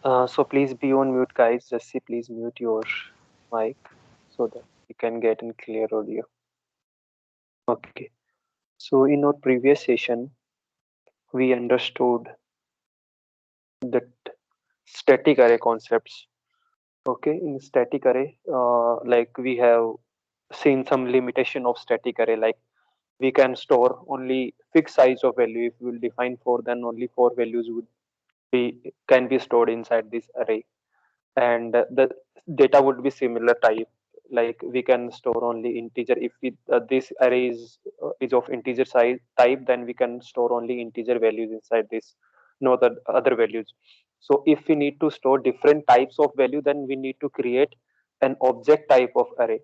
So please be on mute, guys. Just please mute your mic so that you can get in clear audio. Okay. So in our previous session, we understood that static array concepts. Okay, in static array, like we have seen some limitation of static array, like we can store only fixed size of value. If we will define four, then only four values would be can be stored inside this array, and the data would be similar type. Like we can store only integer. If this array is of integer size type, then we can store only integer values inside this, no other values. So if we need to store different types of value, then we need to create an object type of array.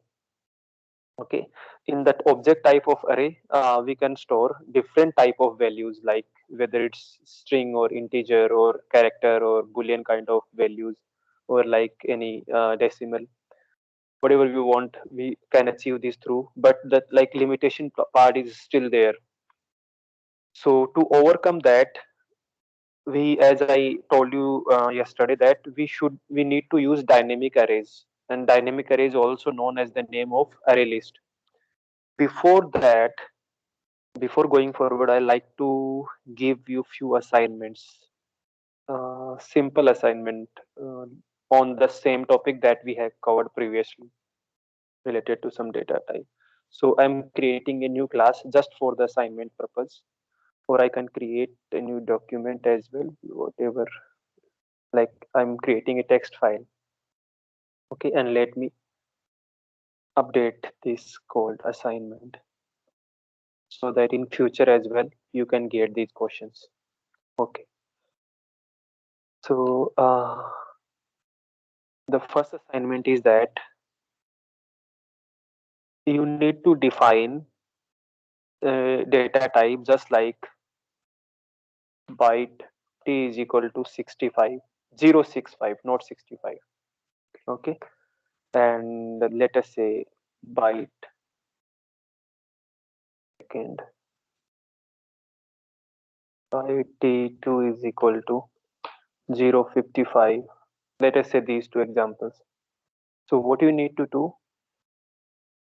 Okay, in that object type of array, we can store different type of values, like whether it's string or integer or character or boolean kind of values, or like any decimal, whatever we want, we can achieve this through, but that like limitation part is still there. So to overcome that, we, as I told you yesterday, that we need to use dynamic arrays, and dynamic arrays also known as the name of array list. Before that, before going forward, I like to give you few assignments, simple assignment, uh, on the same topic that we have covered previously, related to some data type. So I'm creating a new class just for the assignment purpose, or I can create a new document as well, whatever. Like I'm creating a text file. Okay, and let me update this called assignment, so that in future as well you can get these questions. Okay, so the first assignment is that you need to define data type, just like byte t is equal to 65, 065, not 65. Okay, and let us say byte second, byte t2 is equal to 055. Let us say these two examples. So what you need to do,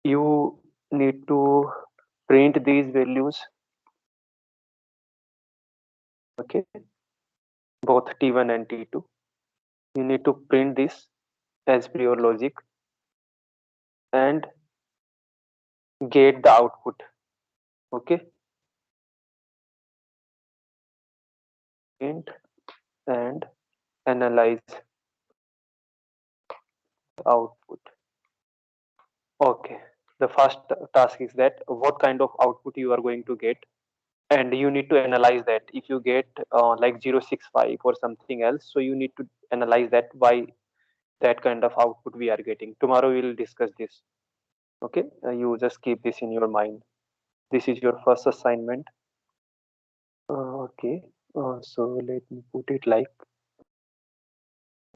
you need to print these values. Okay, both t1 and t2, you need to print this as per your logic and get the output. Okay, print and analyze output. Okay, the first task is that what kind of output you are going to get, and you need to analyze that. If you get like 065 or something else, so you need to analyze that why that kind of output we are getting. Tomorrow we will discuss this. Okay, you just keep this in your mind. This is your first assignment. Okay, so let me put it like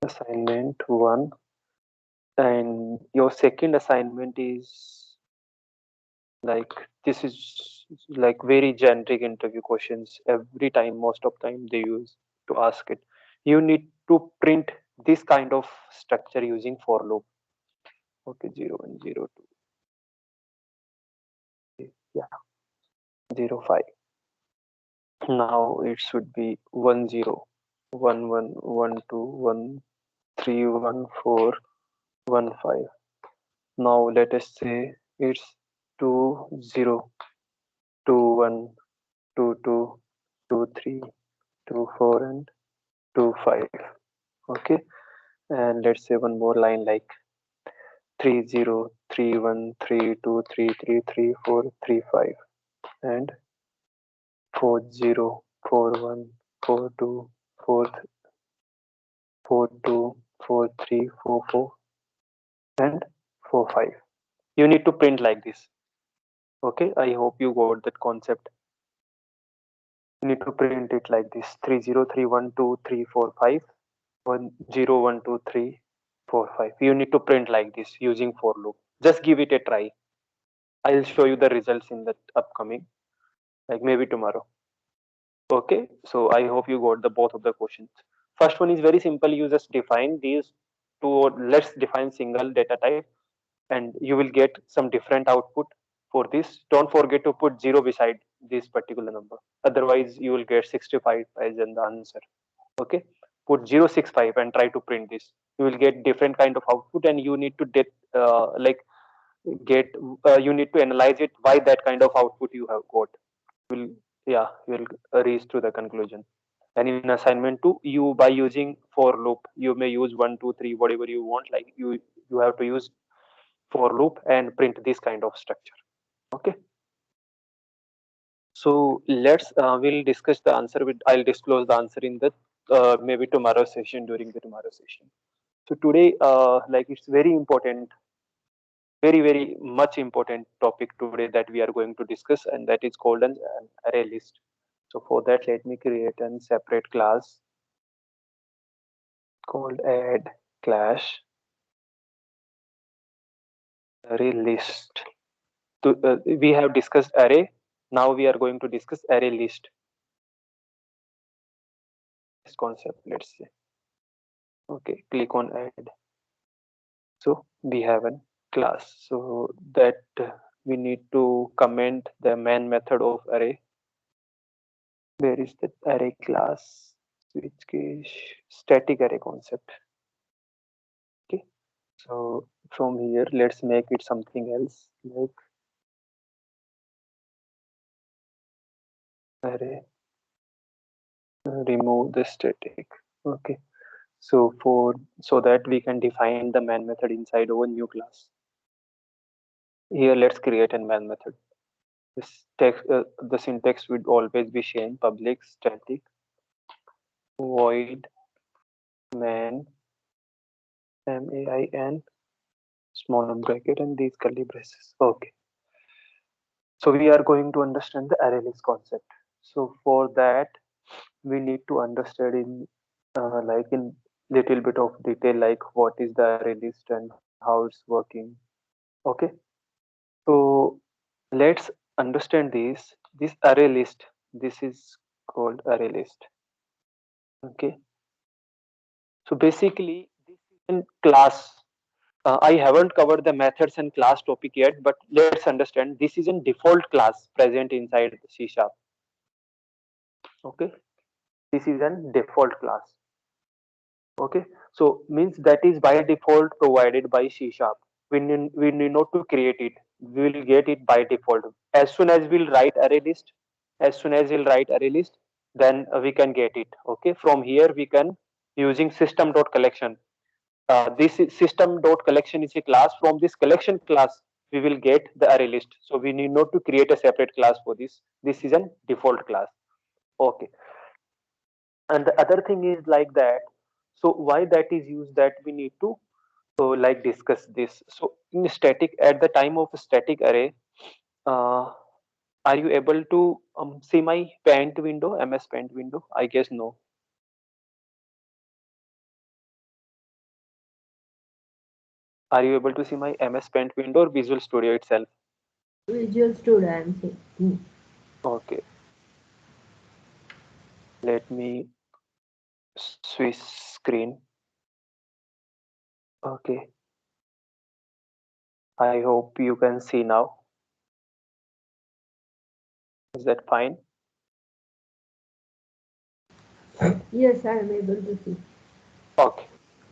assignment one, and your second assignment is like, this is like very generic interview questions. Every time, most of time they use to ask it. You need to print this kind of structure using for loop. Okay, 0 1 0 2, yeah, 0 5. Now it should be 1 0 1 1 1 2 1 3 1 4 1 5. Now let us say it's 2 0 2 1 2 2 2 3 2 4 and 2 5. Okay, and let's say one more line like 3 0 3 1 3 2 3 3 3 4 3 5, and 4 0 4 1 4 2 4 4 2 4 3 4 4 and 4 5. You need to print like this. Okay, I hope you got that concept. You need to print it like this: 3 0 3 1 2 3 4 5 1 0 1 2 3 4 5. You need to print like this using for loop. Just give it a try. I'll show you the results in the upcoming, like maybe tomorrow. Okay, so I hope you got the both of the questions. First one is very simple. You just define these two, or let's define single data type, and you will get some different output for this. Don't forget to put zero beside this particular number. Otherwise, you will get 65 as in the answer. Okay, put 065 and try to print this. You will get different kind of output, and you need to get you need to analyze it why that kind of output you have got. Will Yeah, you will reach to the conclusion. And in assignment 2, you by using for loop, you may use 1 2 3 whatever you want, like you have to use for loop and print this kind of structure. Okay, so let's we'll discuss the answer with, I'll disclose the answer in the maybe tomorrow session, during the tomorrow session. So today like it's very important, very much important topic today that we are going to discuss, and that is called an array list. So for that, let me create a separate class called add class array list. We have discussed array. Now we are going to discuss array list. This concept, let's say. Okay, click on add. So we have a class. So that we need to comment the main method of array. Where is the array class? Switch case static array concept. Okay. So from here, let's make it something else, like array. Remove the static. Okay. So so that we can define the main method inside our new class. Here, let's create a main method. The syntax would always be same: public static void main main small bracket and these curly braces. Okay. So we are going to understand the array list concept. So for that, we need to understand in like in little bit of detail, like what is the array list and how it's working. Okay. So let's understand this array list. This is called array list. Okay. So basically, this is in class. I haven't covered the methods and class topic yet, but let's understand this is a default class present inside C sharp. Okay, this is a default class. Okay, so means that is by default provided by C sharp. We need not to create it. We will get it by default. As soon as we'll write array list, then we can get it. Okay, from here we can using system.collection. This system.collection is a class. From this collection class, we will get the array list. So we need not to create a separate class for this. This is a default class. Okay. And the other thing is like that. So why that is used, that we need to like discuss this. So in static, at the time of static array, uh, are you able to see my paint window, MS Paint window? I guess no. Are you able to see my MS Paint window or Visual Studio itself? Visual Studio, I'm saying. Okay, let me switch screen. Okay, I hope you can see now. Is that fine? Yes, I am able to see. Okay,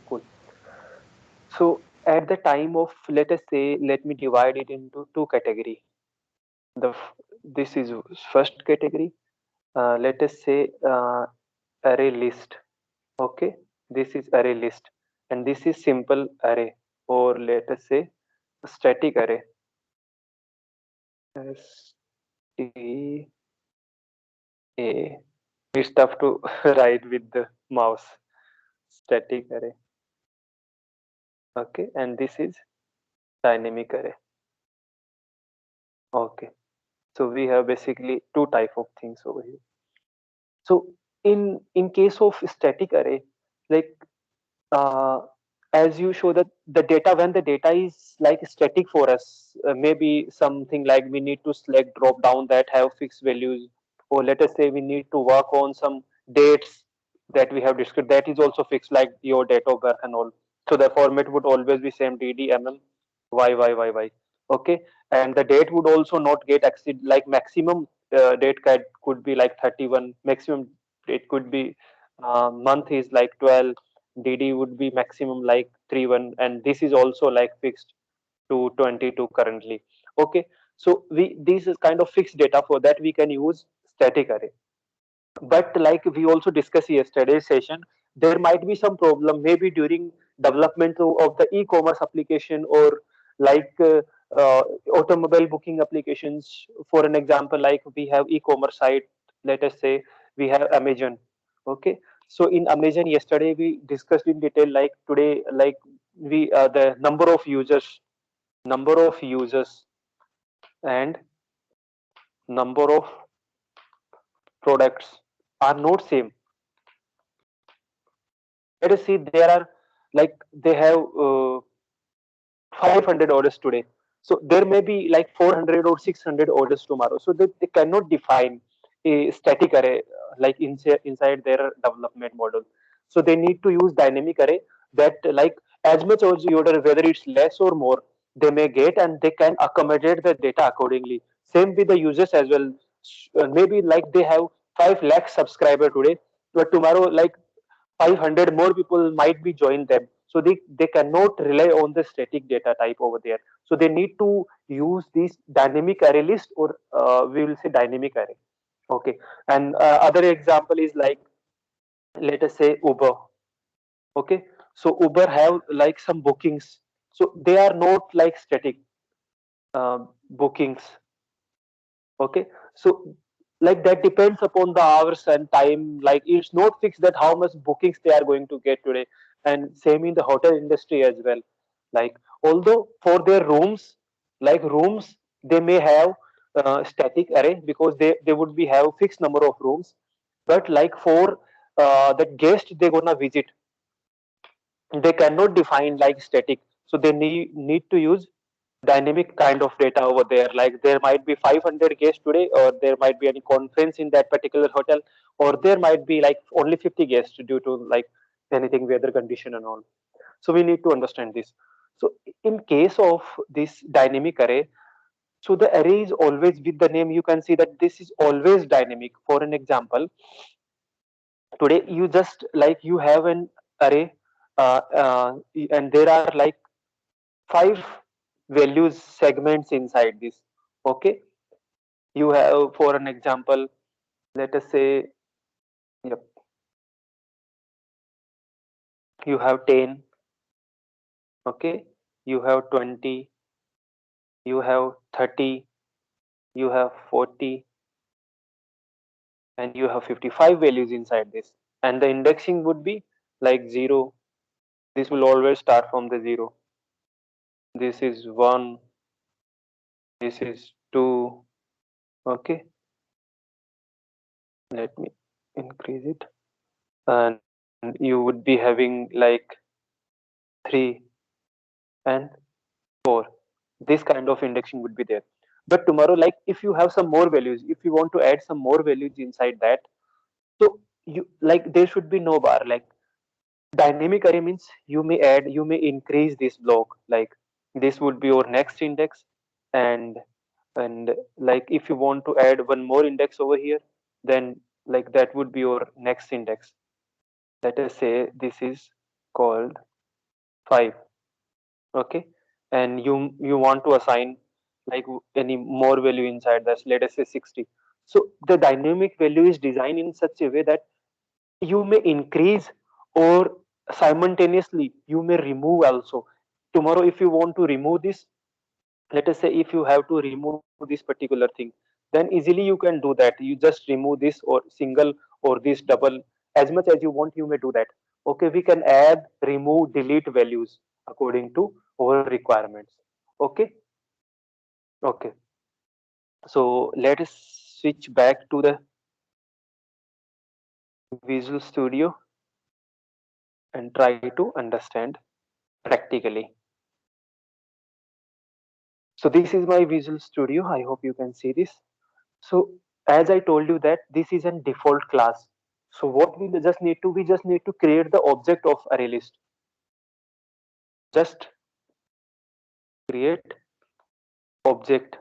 cool. So at the time of, let us say, let me divide it into two category. This is first category. Let us say array list. Okay, this is array list, and this is simple array, or let us say static array. S T A. It's tough to write with the mouse. Static array. Okay, and this is dynamic array. Okay, so we have basically two type of things over here. So in case of static array, like uh, as you show that the data, when the data is like static for us, maybe something like we need to select drop down that have fixed values, or let us say we need to work on some dates that we have discussed, that is also fixed, like your date of birth and all. So the format would always be same, dd mm y. Okay, and the date would also not get exceed, like maximum date could be like 31, maximum it could be month is like 12, dd would be maximum like 31, and this is also like fixed to 22 currently. Okay, so we, this is kind of fixed data, for that we can use static array. But like we also discussed yesterday's session, there might be some problem maybe during development of the e-commerce application, or like uh, automobile booking applications. For an example, like we have e-commerce site, let us say we have Amazon. Okay, so in Amazon yesterday we discussed in detail, like today, like we the number of users and number of products are not same. Let us see, there are, like they have 500 orders today, so there may be like 400 or 600 orders tomorrow, so they cannot define a static array like inside their development model. So they need to use dynamic array, that like as much as you order, whether it's less or more, they may get, and they can accommodate the data accordingly. Same with the users as well. Maybe like they have 5 lakh subscriber today, but tomorrow like 500 more people might be join them, so they cannot rely on the static data type over there. So they need to use this dynamic array list, or we will say dynamic array. Okay, and other example is like, let us say Uber. Okay, so Uber have like some bookings, so they are not like static bookings. Okay, so like that depends upon the hours and time, like it's not fixed that how much bookings they are going to get today. And same in the hotel industry as well, like although for their rooms, like rooms, they may have static array, because they would be have fixed number of rooms. But like for the guest they gonna visit, they cannot define like static, so they need to use dynamic kind of data over there. Like there might be 500 guests today, or there might be any conference in that particular hotel, or there might be like only 50 guests due to like anything, weather condition and all. So we need to understand this. So in case of this dynamic array, so the array is always, with the name you can see that this is always dynamic. For an example, today you just like you have an array, and there are like 5 values segments inside this. Okay, you have, for an example, let us say, yep, you have 10. Okay, you have 20, you have 30, you have 40, and you have 55 values inside this. And the indexing would be like 0. This will always start from the 0. This is 1, this is 2. Okay, let me increase it. And you would be having like 3 and 4. This kind of indexing would be there. But tomorrow, like if you have some more values, if you want to add some more values inside that, so you like there should be no bar. Like dynamic array means you may add, you may increase this block, like this would be your next index. And and like if you want to add one more index over here, then like that would be your next index. Let us say this is called 5. Okay, and you want to assign like any more value inside that, let us say 60. So the dynamic value is designed in such a way that you may increase, or simultaneously you may remove also. Tomorrow if you want to remove this, let us say if you have to remove this particular thing, then easily you can do that. You just remove this, or single, or this double, as much as you want you may do that. Okay, we can add, remove, delete values according to our requirements. Okay, okay, so let us switch back to the Visual Studio and try to understand practically. So this is my Visual Studio, I hope you can see this. So as I told you that this is a default class. So what we just need to create the object of array list. Just create object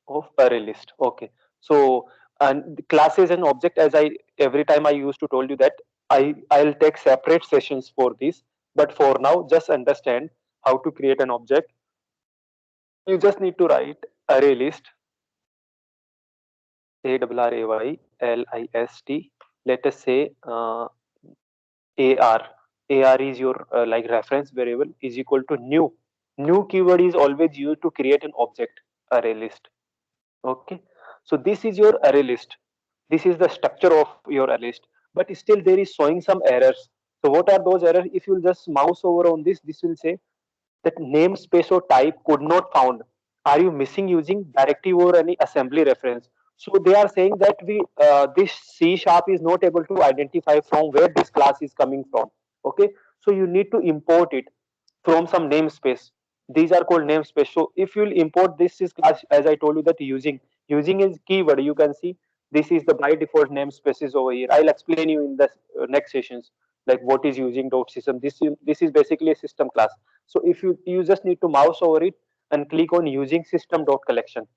of array list. Okay. So and the classes and object, as I every time I used to told you that I'll take separate sessions for this. But for now, just understand how to create an object. You just need to write array list, ARRAYLIST. Let us say AR. AR is your like reference variable is equal to new. New keyword is always used to create an object array list. Okay. So this is your array list. This is the structure of your array list. But still there is showing some errors. So what are those errors? If you just mouse over on this will say that namespace or type could not found. Are you missing using directive or any assembly reference? So they are saying that we this C sharp is not able to identify from where this class is coming from. Okay, so you need to import it from some namespace. These are called namespace. So if you'll import this is class, as I told you that using is keyword. You can see this is the by default namespaces over here. I'll explain you in the next sessions like what is using dot system. This is basically a system class. So if you just need to mouse over it and click on using system dot collection.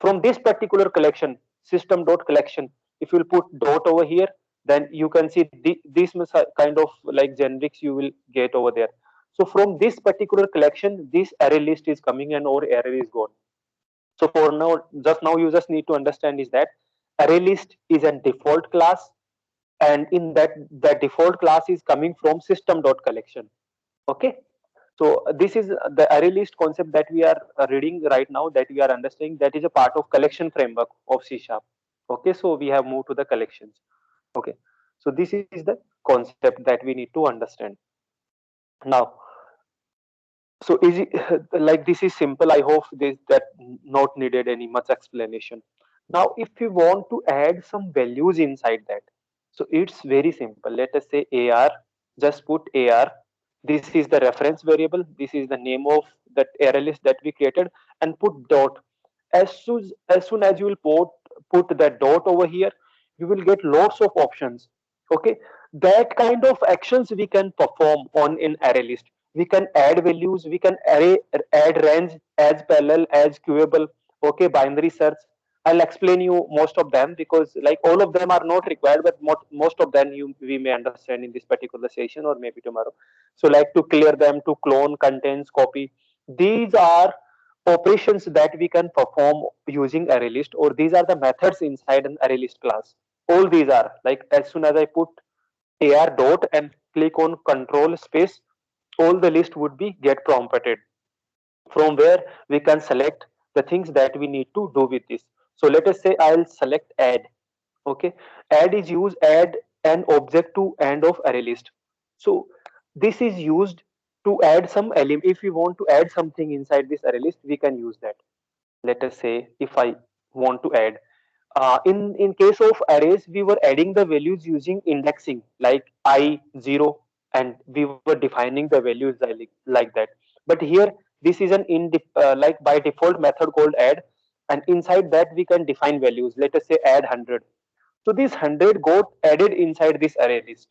From this particular collection, system dot collection, if you'll put dot over here, then you can see these kind of like generics you will get over there. So from this particular collection, this array list is coming and our array is gone. So for now, just now you just need to understand is that array list is a default class, and in that default class is coming from system dot collection. Okay. So this is the array list concept that we are reading right now, that we are understanding, that is a part of collection framework of C sharp. Okay, so we have moved to the collections. Okay, so this is the concept that we need to understand. Now, so is it like this is simple? I hope this that not needed any much explanation. Now, if you want to add some values inside that, so it's very simple. Let us say AR, just put AR. This is the reference variable. This is the name of that array list that we created, and put dot. As soon as you will put that dot over here, you will get lots of options. Okay, that kind of actions we can perform on in array list. We can add values, we can add range as parallel as queuable. Okay, binary search. I'll explain you most of them because like all of them are not required, but most of them we may understand in this particular session or maybe tomorrow. So like to clear them, to clone contents, copy. These are operations that we can perform using array list, or these are the methods inside an array list class. All these are like as soon as I put AR dot and click on control space, all the list would be get prompted, from where we can select the things that we need to do with this. So let us say I'll select add. Okay, add is used add an object to end of array list. So this is used to add some element. If we want to add something inside this array list, we can use that. Let us say if I want to add in case of arrays, we were adding the values using indexing like I0, and we were defining the values like that. But here this is an like by default method called add, and inside that we can define values. Let us say add 100. So this 100 got added inside this array list.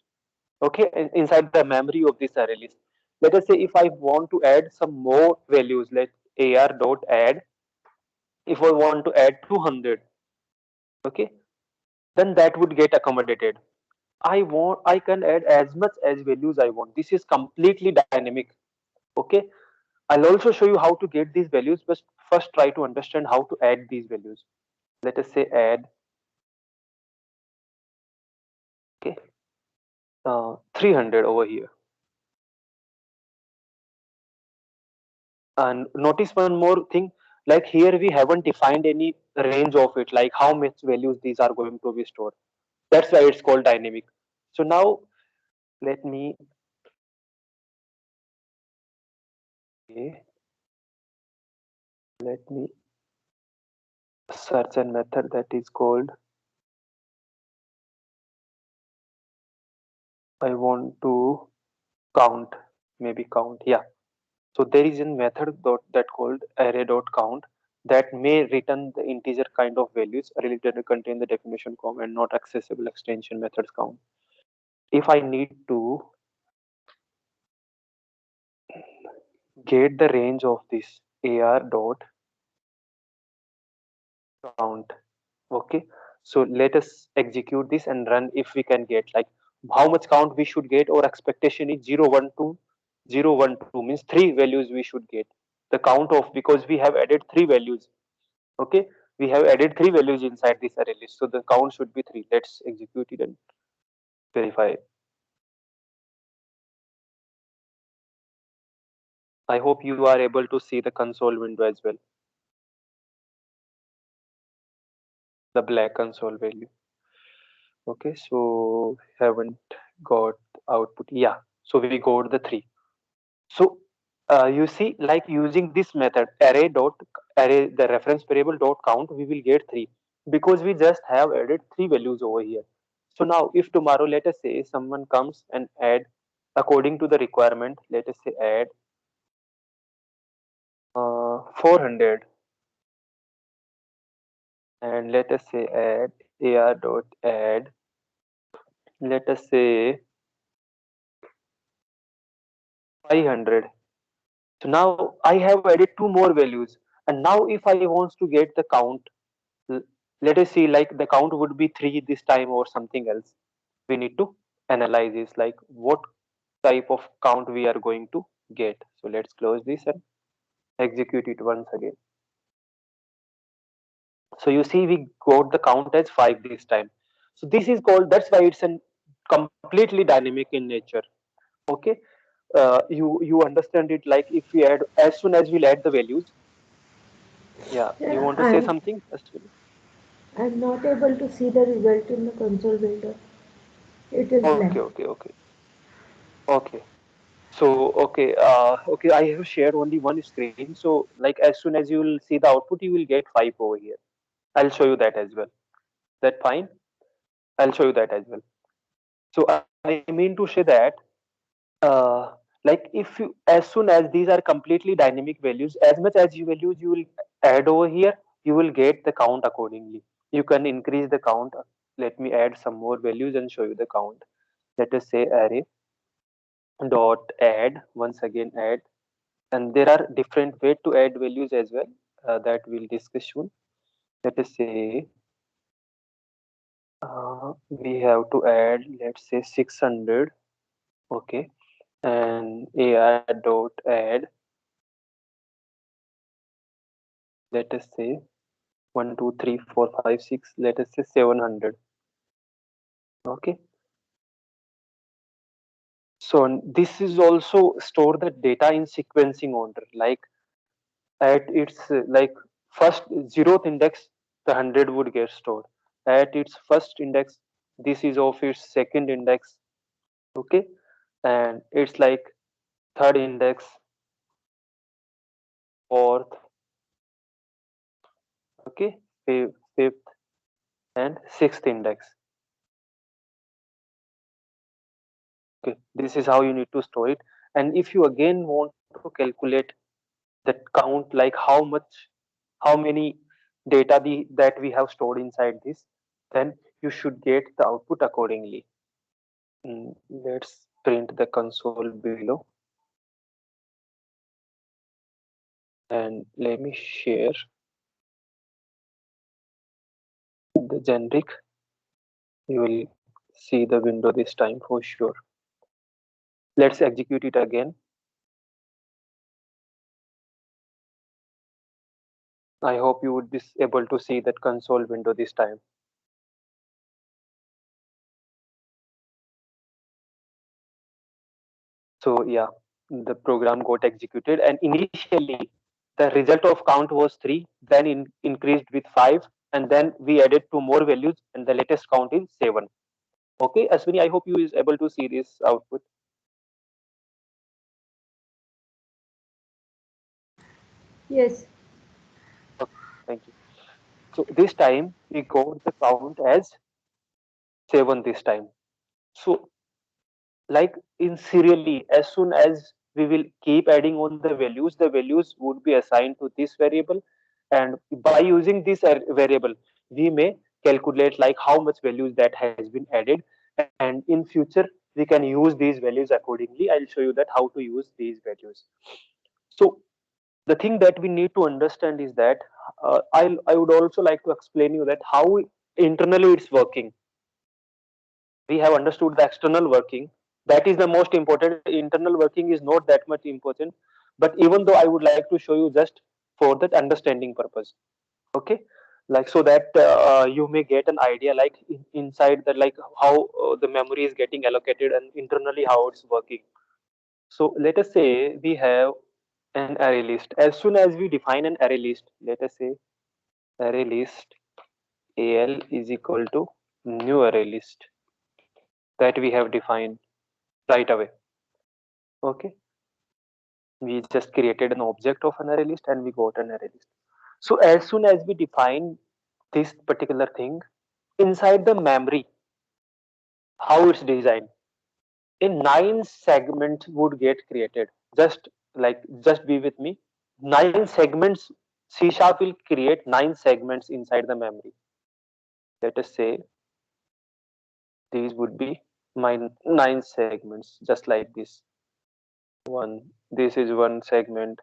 Okay, inside the memory of this array list. Let us say if I want to add some more values, let ar dot add. If I want to add 200, okay, then that would get accommodated. I can add as much as values I want. This is completely dynamic. Okay, I'll also show you how to get these values, but first try to understand how to add these values. Let us say add, okay, 300 over here. And notice one more thing, like here we haven't defined any range of it, like how much values these are going to be stored. That's why it's called dynamic. So now let me, okay, let me search a method that is called, I want to count, maybe count, yeah. So there is a method that called array dot count. that may return the integer kind of values. Array list data contain the definition com and not accessible extension methods count. If I need to get the range of this AR dot count. Okay, so let us execute this and run if we can get like how much count we should get. Or expectation is 0 1 2 0 1 2 means three values we should get the count of, because we have added three values. Okay, we have added three values inside this array list, so the count should be three. Let's execute it and verify. I hope you are able to see the console window as well, the black console value. Okay, so haven't got output. Yeah, so we got the three. So you see, like using this method, array the reference variable dot count, we will get three because we just have added three values over here. So now, if tomorrow, let us say, someone comes and add according to the requirement, let us say add 400, and let us say add ar dot add, let us say 500. So now I have added two more values, and now if I want to get the count, l- let us see, like the count would be three this time or something else. We need to analyze this, like what type of count we are going to get. So let's close this and execute it once again. So you see, we got the count as five this time. So this is called, that's why it's an completely dynamic in nature. Okay, you understand it, like if we add, as soon as we'll add the values. Yeah, you Yeah, want to say something, Ashwini? I'm not able to see the result in the console window. It is Okay, blank. okay, okay, okay. So okay, I have shared only one screen. So like as soon as you will see the output, you will get five over here. I'll show you that as well. That fine? I'll show you that as well. So I mean to say that uh, like if you, as soon as these are completely dynamic values, as much as you values you will add over here, you will get the count accordingly. You can increase the count. Let me add some more values and show you the count. Let us say array dot add, once again add, and there are different way to add values as well, that we'll discuss soon. Let us say we have to add, let's say 600. Okay, and ar dot add, let us say 1 2 3 4 5 6, let us say 700. Okay, so this is also store the data in sequencing order, like at its like first zeroth index, the 100 would get stored. At its first index, this is of its second index. Okay, and it's like third index, fourth, okay, fifth and sixth index. Okay, this is how you need to store it. And if you again want to calculate that count, like how much, how many data that we have stored inside this, then you should get the output accordingly. Let's print the console below, and let me share the generic. You will see the window this time for sure. Let's execute it again. I hope you would be able to see that console window this time. So yeah, the program got executed, and initially the result of count was three, then increased with five, and then we added two more values, and the latest count is seven. Okay, Ashwini, I hope you is able to see this output. Yes, Okay, thank you. So this time we got the count as seven this time. So like in serially, as soon as we will keep adding on the values would be assigned to this variable, and by using this variable we may calculate like how much values that has been added, and in future we can use these values accordingly. I'll show you that how to use these values. So the thing that we need to understand is that I would also like to explain you that how internally it's working. We have understood the external working, that is the most important. Internal working is not that much important, but even though I would like to show you just for that understanding purpose. Okay, like so that you may get an idea like inside the like how the memory is getting allocated and internally how it's working. So let us say we have an array list. As soon as we define an array list, let us say array list al is equal to new array list that we have defined right away. Okay, we just created an object of an array list and we got an array list. So as soon as we define this particular thing inside the memory, how it's designed, in 9 segments would get created. Just just be with me. 9 segments. C sharp will create 9 segments inside the memory. Let us say these would be my 9 segments, just like this. One. This is one segment.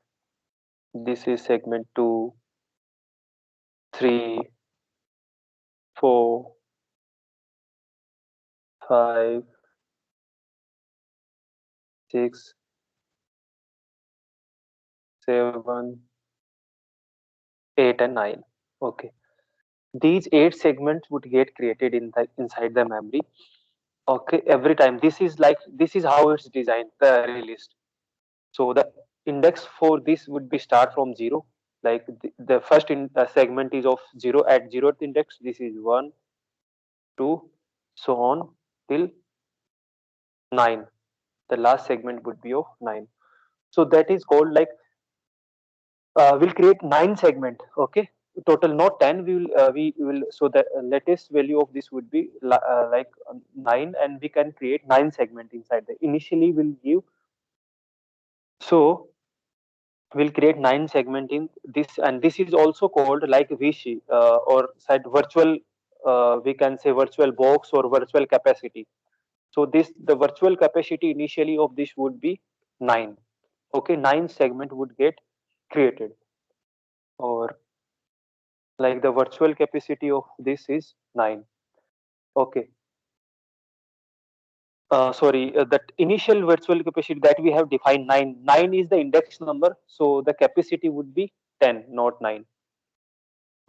This is segment two, three, 4, 5, 6, 7, 8, and 9. Okay. These 8 segments would get created in the inside the memory. Okay, every time. This is how it's designed, the array list. So the index for this would be start from 0. Like the first segment is of 0 at 0th index. This is 1, 2, so on till 9. The last segment would be of 9. So that is called like we'll create 9 segment. Okay, total not 10. We will so the latest value of this would be 9, and we can create 9 segment inside the initially we'll give. So we'll create 9 segment in this, and this is also called like VC or side virtual, we can say virtual box or virtual capacity. So this the virtual capacity initially of this would be 9. Okay, 9 segment would get created, or like the virtual capacity of this is 9. Okay, sorry, that initial virtual capacity that we have defined 9. 9 is the index number, so the capacity would be 10, not 9.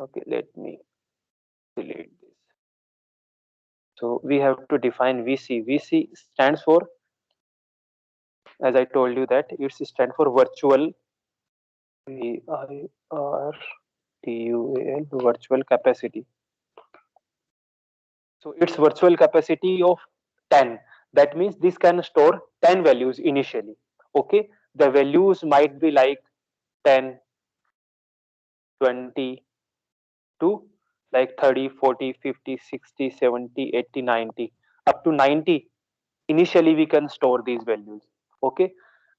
Okay, let me delete this. So we have to define VC. VC stands for, as I told you, that it stands for virtual, virtual capacity. So it's virtual capacity of 10. That means this can store 10 values initially. Okay, the values might be like 10, 20 to like 30, 40, 50, 60, 70, 80, 90, up to 90. Initially we can store these values. Okay,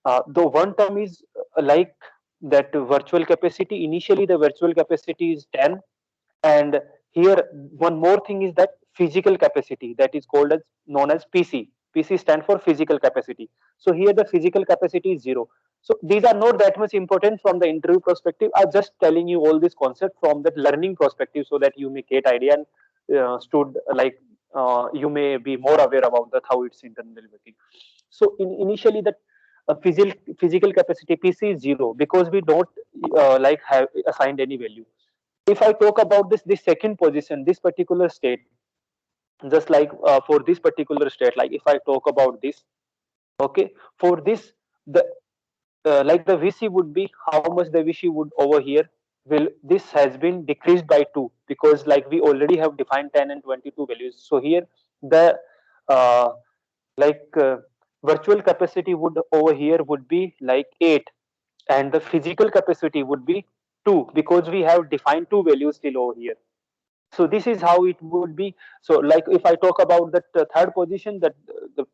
the one term is like that virtual capacity. Initially the virtual capacity is 10, and here one more thing is that physical capacity, that is called as known as PC. PC stand for physical capacity. So here the physical capacity is 0. So these are not that much important from the interview perspective. I'm just telling you all this concept from the learning perspective so that you may get idea, and stood like you may be more aware about that how it's internally working. So initially that physical capacity PC is 0 because we don't like have assigned any value. If I talk about this second position, this particular state, just like for this particular state, like if I talk about this, okay, for this the like the VC would be how much the VC would over here will, this has been decreased by 2 because like we already have defined 10 and 22 values. So here the uh, like virtual capacity would over here would be like 8, and the physical capacity would be 2 because we have defined 2 values still over here. So this is how it would be. So like if I talk about that third position, that the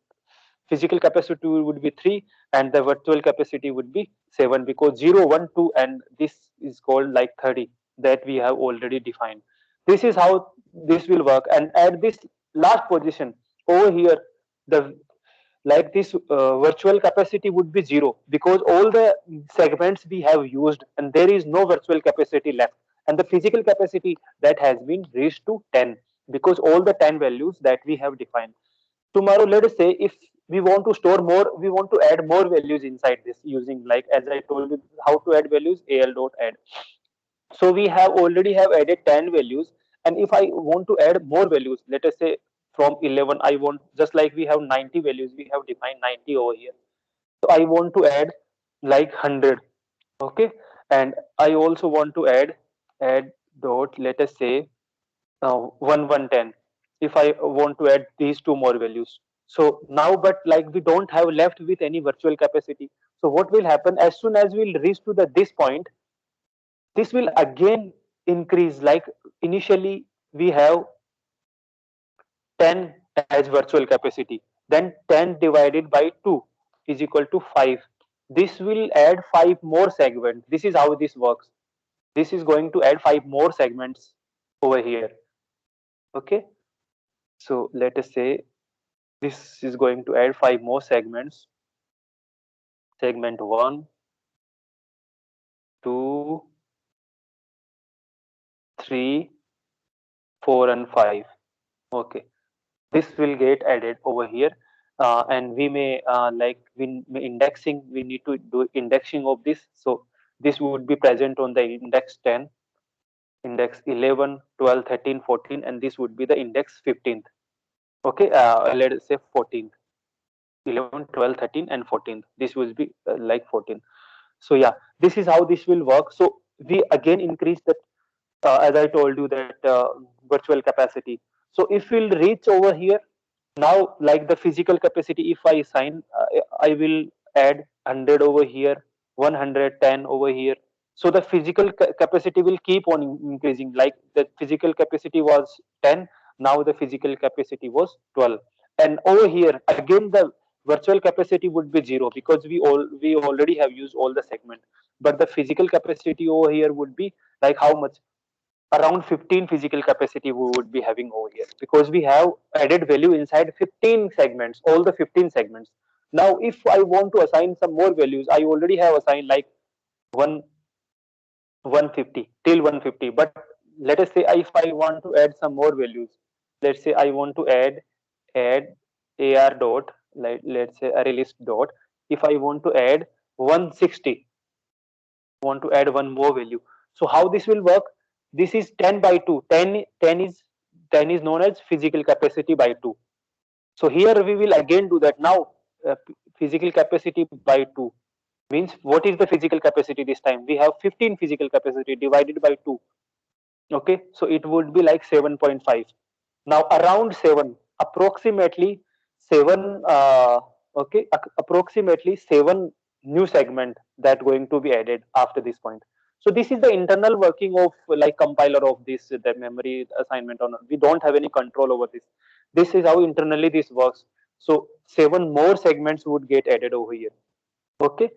physical capacity would be 3 and the virtual capacity would be 7 because 0, 1, 2, and this is called like 30. that we have already defined. This is how this will work. And at this last position over here, the like this virtual capacity would be zero, because all the segments we have used and there is no virtual capacity left, and the physical capacity that has been reached to 10, because all the 10 values that we have defined. Tomorrow, let us say if we want to store more, we want to add more values inside this, using, like as I told you how to add values, al dot add. So we have already have added 10 values, and if I want to add more values, let us say from 11, I want, just like we have 90 values, we have defined 90 over here, so I want to add like 100. Okay, and I also want to add dot, let us say 110, if I want to add these two more values. So now, but like we don't have left with any virtual capacity, so what will happen, as soon as we'll reach to the this point, this will again increase. Like initially we have 10 as virtual capacity, then 10 divided by 2 is equal to 5. This will add 5 more segments. This is how this works. This is going to add 5 more segments over here. Okay, so let us say this is going to add 5 more segments. Segment 1, 2, 3, 4 and 5. Okay, this will get added over here. And we may indexing, we need to do indexing of this. So this would be present on the index 10, index 11, 12, 13, 14, and this would be the index 15th. Okay, let's say 14th, 11, 12, 13 and 14th. This would be like 14. So yeah, this is how this will work. So we again increase that, as I told you, that virtual capacity. So if we'll reach over here, now like the physical capacity, if I assign, I will add 100 over here, 110 over here. So the physical capacity will keep on increasing. Like the physical capacity was 10, now the physical capacity was 12. And over here again the virtual capacity would be zero, because we already have used all the segment. But the physical capacity over here would be like how much, around 15 physical capacity we would be having over here, because we have added value inside 15 segments, all the 15 segments. Now if I want to assign some more values, I already have assigned like 1 150 till 150. But let us say if I want to add some more values, let's say I want to add ar dot, like let's say ArrayList dot, if I want to add 160, want to add one more value. So how this will work, this is 10 by 2, 10 is known as physical capacity by 2. So here we will again do that. Now physical capacity by 2 means, what is the physical capacity this time, we have 15 physical capacity divided by 2. Okay, so it would be like 7.5. Now around 7, approximately 7, okay, approximately 7 new segment that going to be added after this point. So this is the internal working of like compiler of this, the memory assignment, or not. We don't have any control over this. This is how internally this works. So 7 more segments would get added over here. Okay,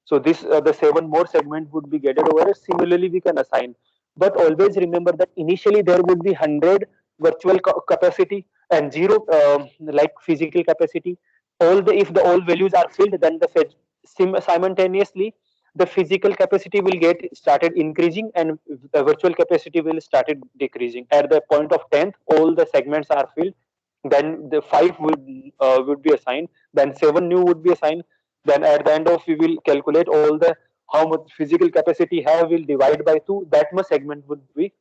so this the 7 more segment would be gathered over here. Similarly we can assign, but always remember that initially there would be 100 virtual capacity and 0 like physical capacity. All the, if the all values are filled, then the simultaneously the physical capacity will get started increasing and the virtual capacity will started decreasing. At the point of 10th, all the segments are filled, then the 5 would be assigned, then 7 new would be assigned, then at the end of, we will calculate all the how much physical capacity have, will divide by 2, that much segment would be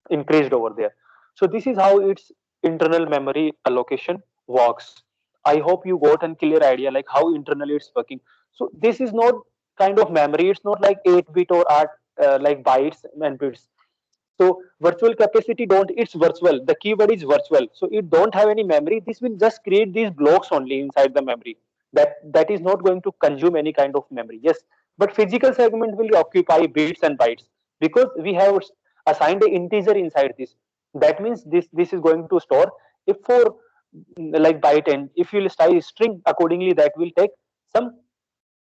increased over there. So this is how its internal memory allocation works. I hope you got a clear idea like how internally it's working. So this is not kind of memory, it's not like 8-bit or art like bytes and bits. So virtual capacity don't, it's virtual, the keyword is virtual, so it don't have any memory. This will just create these blocks only inside the memory, that is not going to consume any kind of memory. Yes, but physical segment will occupy bits and bytes, because we have assigned an integer inside this. That means this is going to store, if for like byte, and if you will style string accordingly, that will take some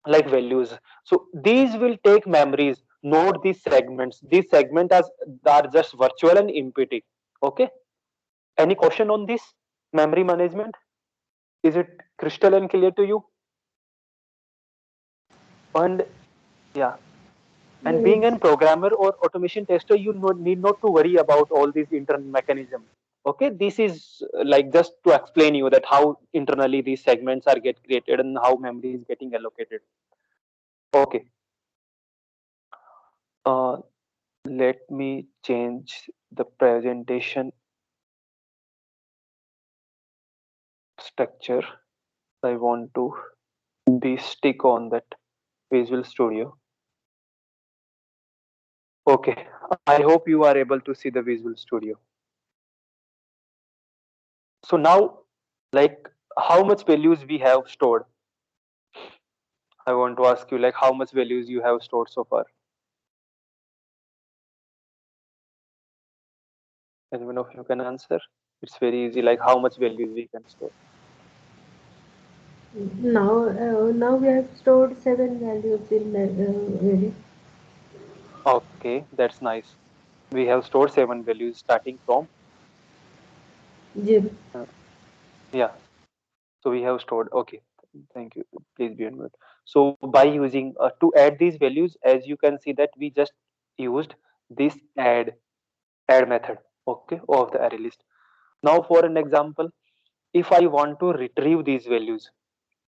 like values. So these will take memories, note these segments. These segments are just virtual and empty. Okay. Any question on this memory management? Is it crystal and clear to you? And yeah, and being Yes. a programmer or automation tester, you need not to worry about all these internal mechanism. Okay, this is like just to explain you that how internally these segments are get created and how memory is getting allocated. Okay, uh, let me change the presentation structure. I want to be stick on that Visual Studio. Okay, I hope you are able to see the Visual Studio. So now, like how much values we have stored. I want to ask you like how much values you have stored so far. Anyone of you can answer? It's very easy. Like how much values we can store. Now we have stored 7 values in array. Okay, that's nice. We have stored 7 values starting from 0. uh, yeah. So we have stored. Okay, thank you. Please be on mute. So by using to add these values, as you can see that we just used this add method. Okay, of the array list. Now for an example, if I want to retrieve these values,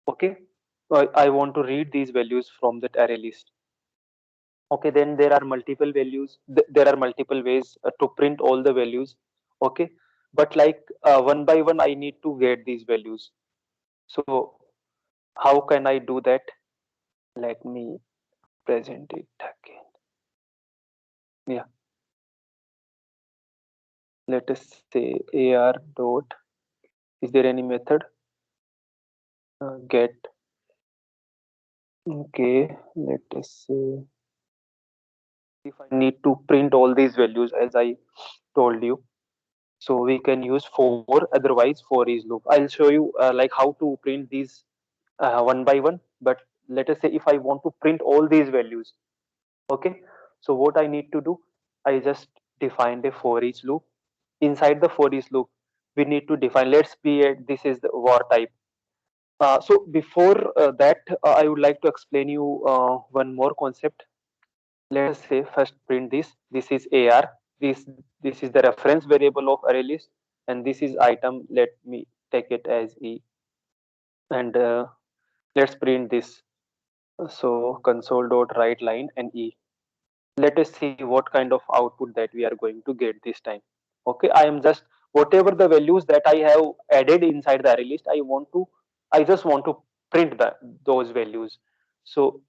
okay, I want to read these values from that array list. Okay, then there are multiple values. There are multiple ways to print all the values. Okay, but like one by one, I need to get these values. So how can I do that? Let me present it again. Yeah, let us say ar dot. Is there any method? Get. Okay, let us say if I need to print all these values as I told you. So we can use for, otherwise for each loop. I'll show you like how to print these one by one. But let us say if I want to print all these values, okay. So what I need to do, I just defined a for each loop. Inside the for each loop, we need to define. Let's be a, this is the var type. So before that, I would like to explain you one more concept. Let us say first print this. This is AR. This is the reference variable of array list, and this is item. Let me take it as E, and let's print this. So console dot write line and E. Let us see what kind of output that we are going to get this time. Okay, I am just whatever the values that I have added inside the array list. I just want to print those values. So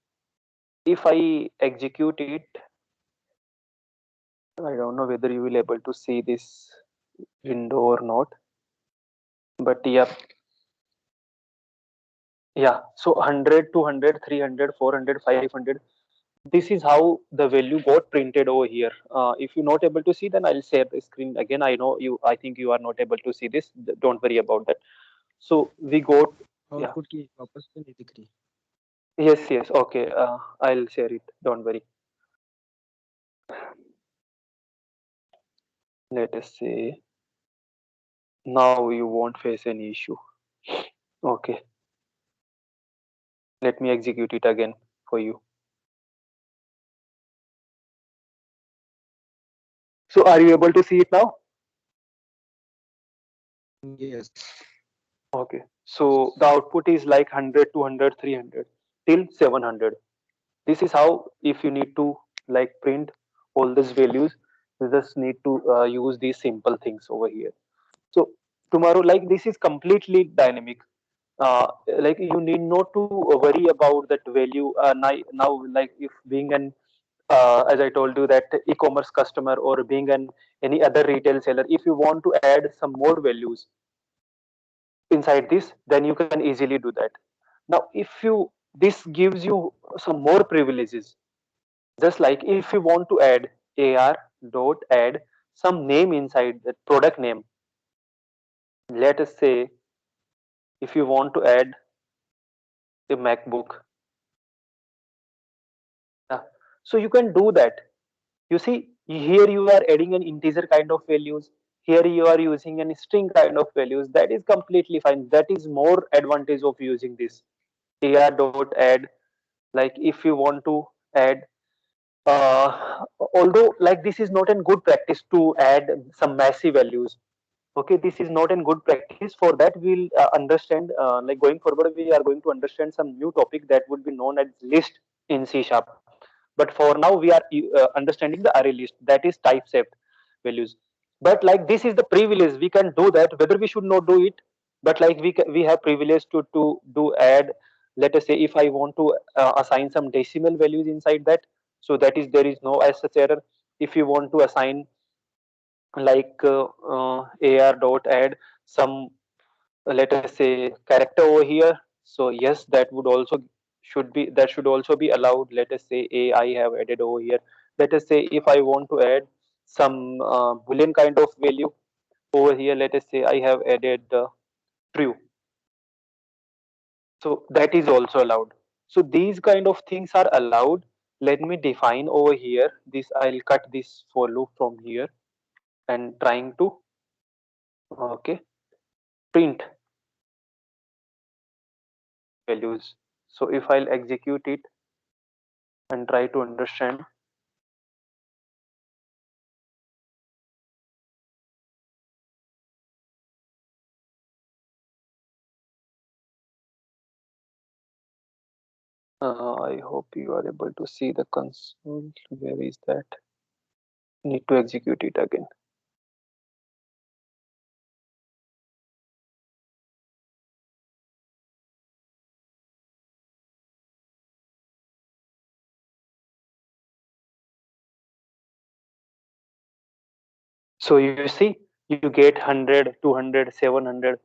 if I execute it, I don't know whether you will able to see this window or not, but yeah, yeah. So 100, 200, 300, 400, 500. This is how the value got printed over here. If you're not able to see, then I'll share the screen again. I know you, I think you are not able to see this. Don't worry about that. So we got, yeah, output की वापस से नहीं दिख रही. yes, yes. Okay, I'll share it. Don't worry. Let us say now you won't face any issue. Okay, let me execute it again for you. So are you able to see it now? Yes. Okay. So the output is like 100, 200, 300 till 700. This is how, if you need to like print all these values, you just need to use these simple things over here. So tomorrow, like this is completely dynamic. Like you need not to worry about that value now, like if being an as I told you that e-commerce customer or being an any other retail seller, if you want to add some more values inside this, then you can easily do that. Now if you, this gives you some more privileges. Just like if you want to add ar dot add some name inside the product name. Let us say if you want to add a macbook, So you can do that. You see, here you are adding an integer kind of values. Here you are using a string kind of values. That is completely fine. That is more advantage of using this ar dot add. Like if you want to add, although like this is not a good practice to add some massive values. Okay, this is not a good practice. For that we'll understand, like going forward we are going to understand some new topic that would be known as list in C sharp. But for now we are understanding the array list, that is type set values. But like this is the privilege, we can do that whether we should not do it. But like we have privilege to do add. Let us say if I want to assign some decimal values inside that, so that is there is no as such error. If you want to assign like ar dot add some, let us say character over here, so yes that would also should be, that should also be allowed. Let us say a I have added over here. Let us say if I want to add some boolean kind of value over here, let us say I have added true, so that is also allowed. So these kind of things are allowed. Let me define over here this, I'll cut this for loop from here and trying to, okay, print values. So if I'll execute it and try to understand, I hope you are able to see the console. Where is that? Need to execute it again. So you see, you get 100, 200, 700,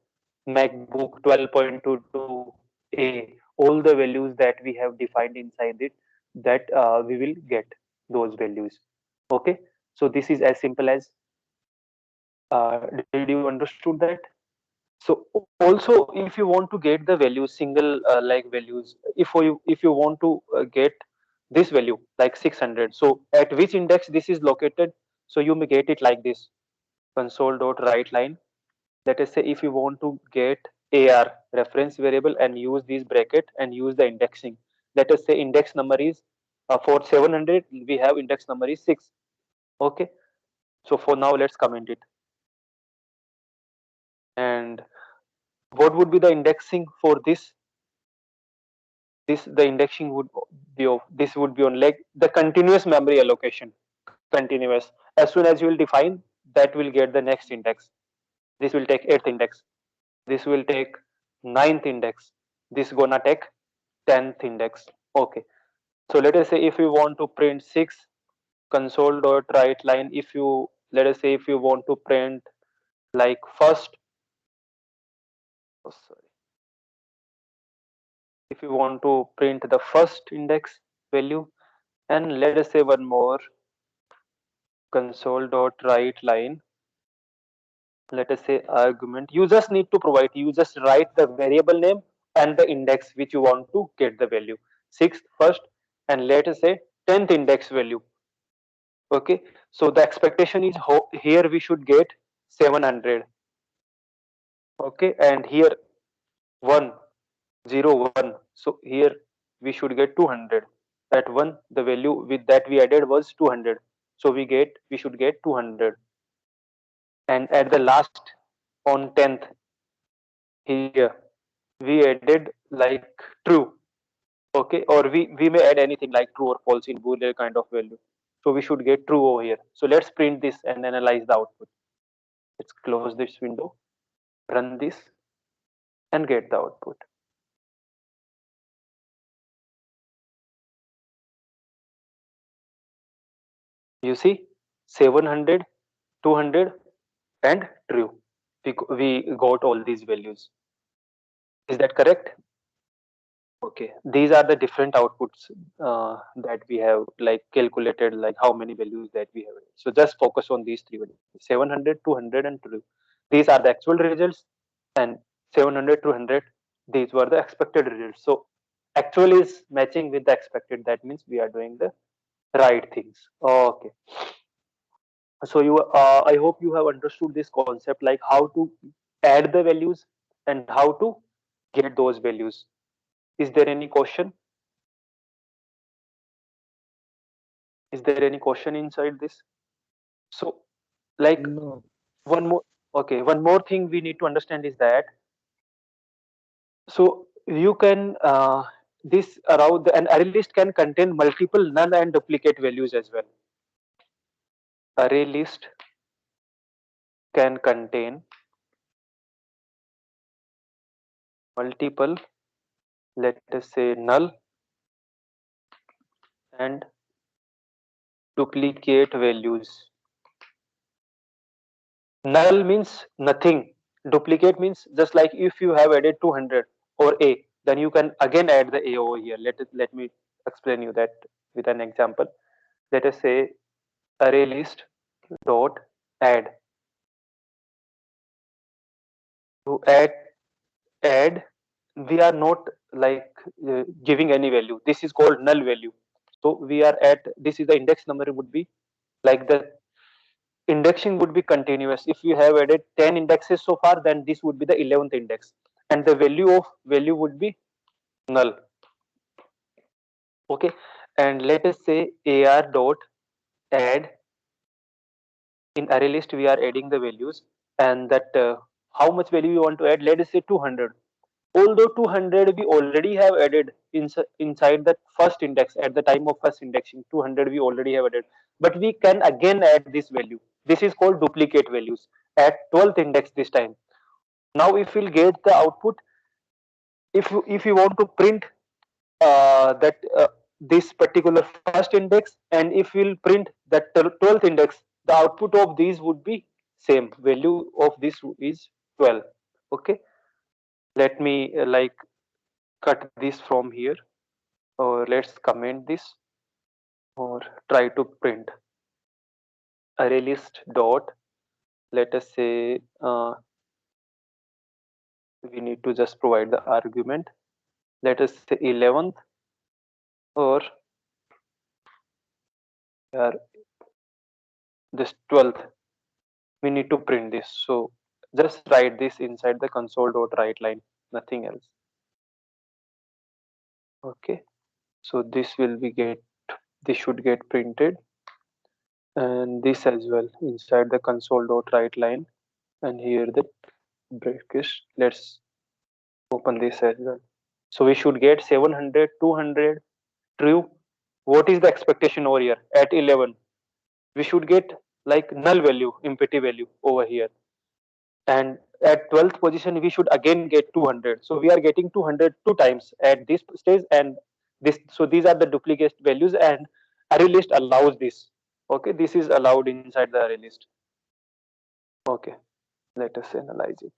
MacBook 12.22a, all the values that we have defined inside it, that we will get those values. Okay, so this is as simple as, did you understood that? So also if you want to get the values single like values, if you want to get this value like 600, so at which index this is located, so you may get it like this, console dot write line. Let us say if you want to get AR reference variable and use this bracket and use the indexing. Let us say index number is for 700 we have index number is 6. Okay, so for now let's comment it. And what would be the indexing for this? This the indexing would be of, this would be on like the continuous memory allocation. Continuous, as soon as you will define that will get the next index. This will take 8th index, this will take 9th index, this gonna take 10th index. Okay, so let us say if you want to print 6, console dot write line, if you, let us say if you want to print like first, oh, sorry, if you want to print the first index value, and let us say one more, console dot write line, let us say argument, you just need to provide, you just write the variable name and the index which you want to get the value, sixth first, and let us say 10th index value. Okay, so the expectation is here we should get 700. Okay, and here 101, so here we should get 200. At 1 the value with that we added was 200, so we should get 200. And at the last, on 10th, here we added like true. Okay, or we may add anything like true or false in boolean kind of value, so we should get true over here. So let's print this and analyze the output. Let's close this window, run this, and get the output. You see, 700, 200, and true, we got all these values. Is that correct? Okay, these are the different outputs that we have like calculated, like how many values that we have. So just focus on these three values: 700, 200, and 2. These are the actual results, and 700, 200, these were the expected results. So actual is matching with the expected. That means we are doing the write things. Okay. So I hope you have understood this concept, like how to add the values and how to get those values. Is there any question? Is there any question inside this? So, like No. one more, okay, one more thing we need to understand is that, so you can this around an array list can contain multiple null and duplicate values as well. Array list can contain multiple, let us say, null and duplicate values. Null means nothing. Duplicate means just like if you have added 200 or a, then you can again add the a over here. Let me explain you that with an example. Let us say array list dot add. To add, we are not like giving any value. This is called null value. So we are at, this is the index number would be, like the indexing would be continuous. If you have added 10 indexes so far, then this would be the 11th index, and the value of value would be null. Okay, and let us say ar dot add. In array list we are adding the values, and that how much value you want to add, let us say 200. Although 200 we already have added inside that first index, at the time of first indexing 200 we already have added, but we can again add this value. This is called duplicate values at 12th index this time. Now if we'll get the output, if you want to print that this particular first index, and if we'll print that 12th index, the output of these would be same. Value of this is 12. Okay, let me cut this from here, or let's comment this, or try to print array list dot, let us say we need to just provide the argument, let us say 11th, or uh, this 12th. We need to print this, so just write this inside the console dot write line, nothing else. Okay, so this should get printed, and this as well inside the console dot write line, and here the brackets. Let's open this as well. So we should get 700, 200. True. What is the expectation over here? At 11, we should get like null value, empty value over here. And at 12th position, we should again get 200. So we are getting 200 two times at this stage and this. So these are the duplicate values, and array list allows this. Okay, this is allowed inside the array list. Okay, let us analyze it.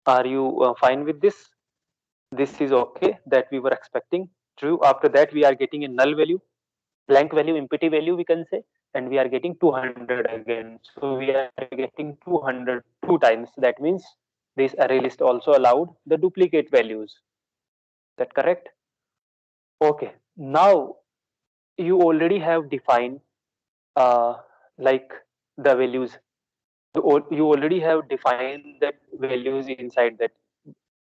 Are you fine with this? This is okay that we were expecting. True. After that, we are getting a null value, blank value, empty value, we can say, and we are getting 200 again. So we are getting 200 two times. That means this array list also allowed the duplicate values. Is that correct? Okay. Now you already have defined like the values. You already have defined that values inside that.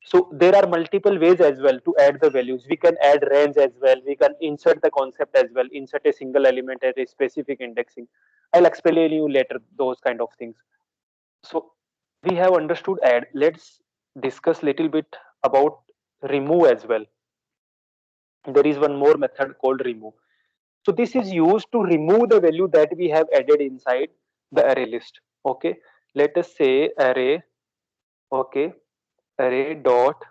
So there are multiple ways as well to add the values. We can add range as well. We can insert the concept as well. Insert a single element at a specific indexing. I'll explain you later those kind of things. So we have understood add. Let's discuss little bit about remove as well. There is one more method called remove. So this is used to remove the value that we have added inside the array list. Okay. Let us say array. Okay. Array dot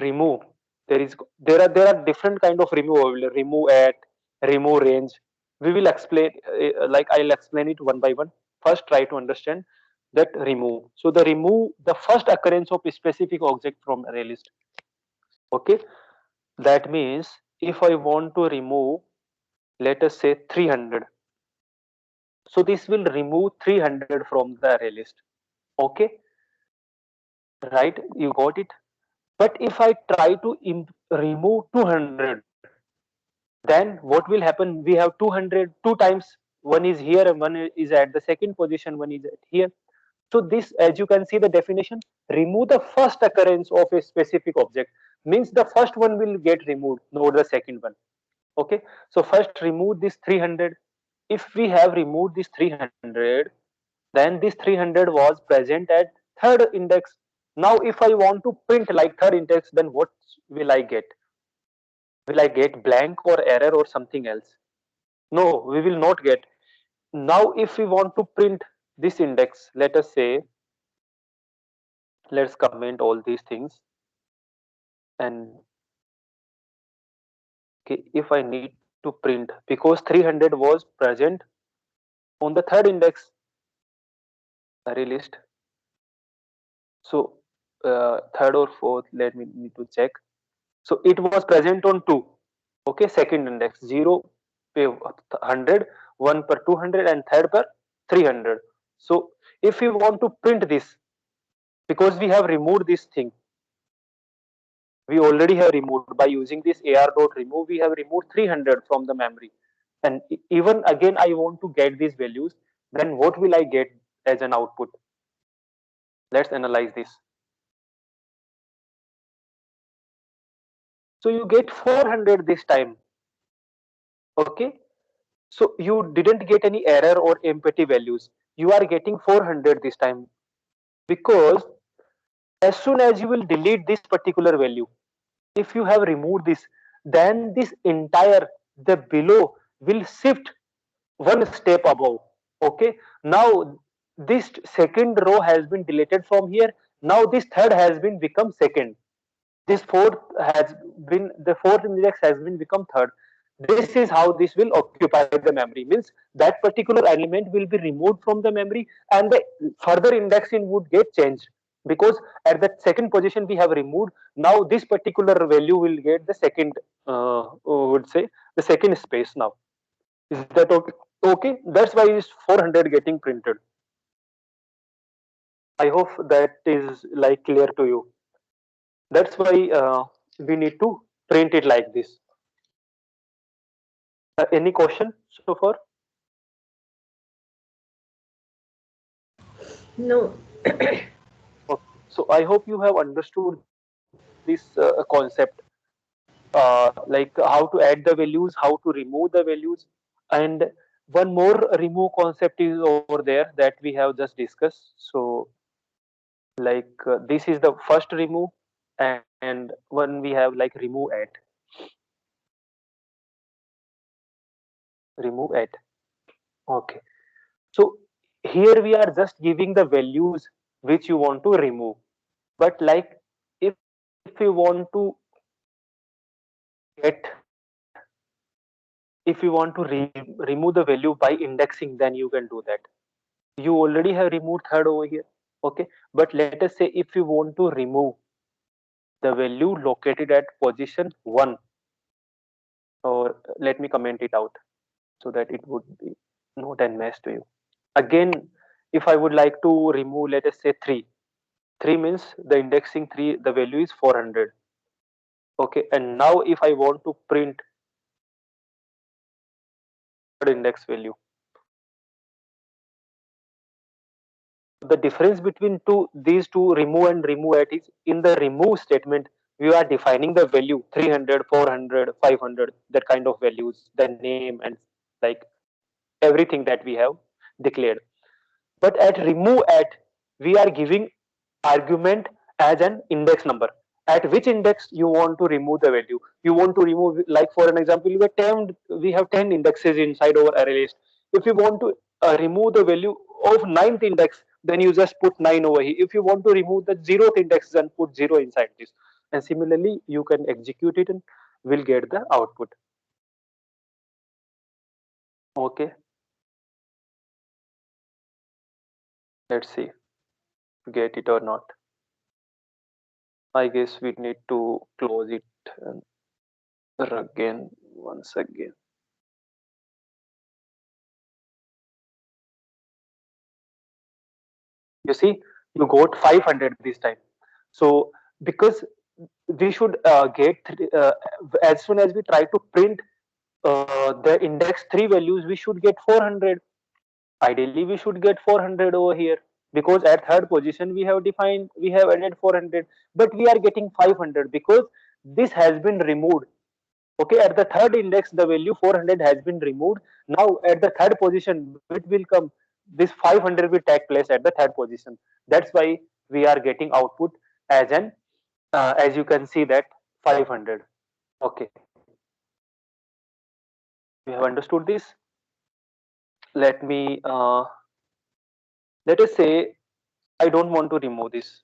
remove. There are different kind of remove available. Remove at, remove range. We will explain like I'll explain it one by one. First try to understand that remove. So the remove, the first occurrence of a specific object from array list. Okay, that means if I want to remove, let us say 300. So this will remove 300 from the array list. Okay, right? You got it. But if I try to remove 200, then what will happen? We have 200 two times. One is here and one is at the second position, one is at here. So this, as you can see the definition, remove the first occurrence of a specific object, means the first one will get removed, not the second one. Okay, so first remove this 300. If we have removed this 300, then this 300 was present at third index. Now if I want to print like third index, then what will I get? Will I get blank or error or something else? No, we will not get. Now if we want to print this index, let us say, let's comment all these things. And okay, if I need to print, because 300 was present on the third index array list, so third or fourth, let me need to check. So it was present on 2. Okay, second index 0 per 100, 1 per 200 and third per 300. So if we want to print this, because we have removed this thing, we already have removed by using this ar dot remove, we have removed 300 from the memory. And even again I want to get these values, then what will I get as an output? Let's analyze this. So you get 400 this time. Okay, so you didn't get any error or empty values, you are getting 400 this time, because as soon as you will delete this particular value, if you have removed this, then this entire, the below will shift one step above. Okay, now this second row has been deleted from here, now this third has been become second, this fourth has been, the fourth index has been become third. This is how this will occupy the memory, means that particular element will be removed from the memory and the further indexing would get changed, because at the second position we have removed, now this particular value will get the second, would say the second space now. Is that okay? Okay, that's why is 400 getting printed. I hope that is like clear to you. That's why we need to print it like this. Any question so far? No. Okay. So I hope you have understood this concept, like how to add the values, how to remove the values, and one more remove concept is over there that we have just discussed. So like this is the first remove, and one we have like remove at, remove at. Okay. So here we are just giving the values which you want to remove. But like if you want to get, if you want to remove the value by indexing, then you can do that. You already have removed third over here. Okay. But let us say if you want to remove the value located at position 1, or let me comment it out so that it would be not a mess to you. Again, if I would like to remove, let us say 3. 3 means the indexing 3, the value is 400. Okay, and now if I want to print third index value, the difference between these two, remove and remove at, is in the remove statement we are defining the value 300, 400, 500, that kind of values, the name and like everything that we have declared. But at remove at, we are giving argument as an index number. At which index you want to remove the value? You want to remove, like for an example, we have 10 indexes inside our array list. If you want to remove the value of ninth index, then you just put 9 over here. If you want to remove the 0th index, then put 0 inside this. And similarly, you can execute it and will get the output. Okay, let's see, get it or not. I guess we need to close it and again, once again. You see, you got 500 this time. So because we should get as soon as we try to print the index 3 values, we should get 400. Ideally we should get 400 over here, because at third position we have added 400, but we are getting 500 because this has been removed. Okay, at the third index the value 400 has been removed. Now at the third position it will come, this 500 will take place at the third position. That's why we are getting output as an as you can see that 500. Okay, we have understood this. Let me let us say I don't want to remove this.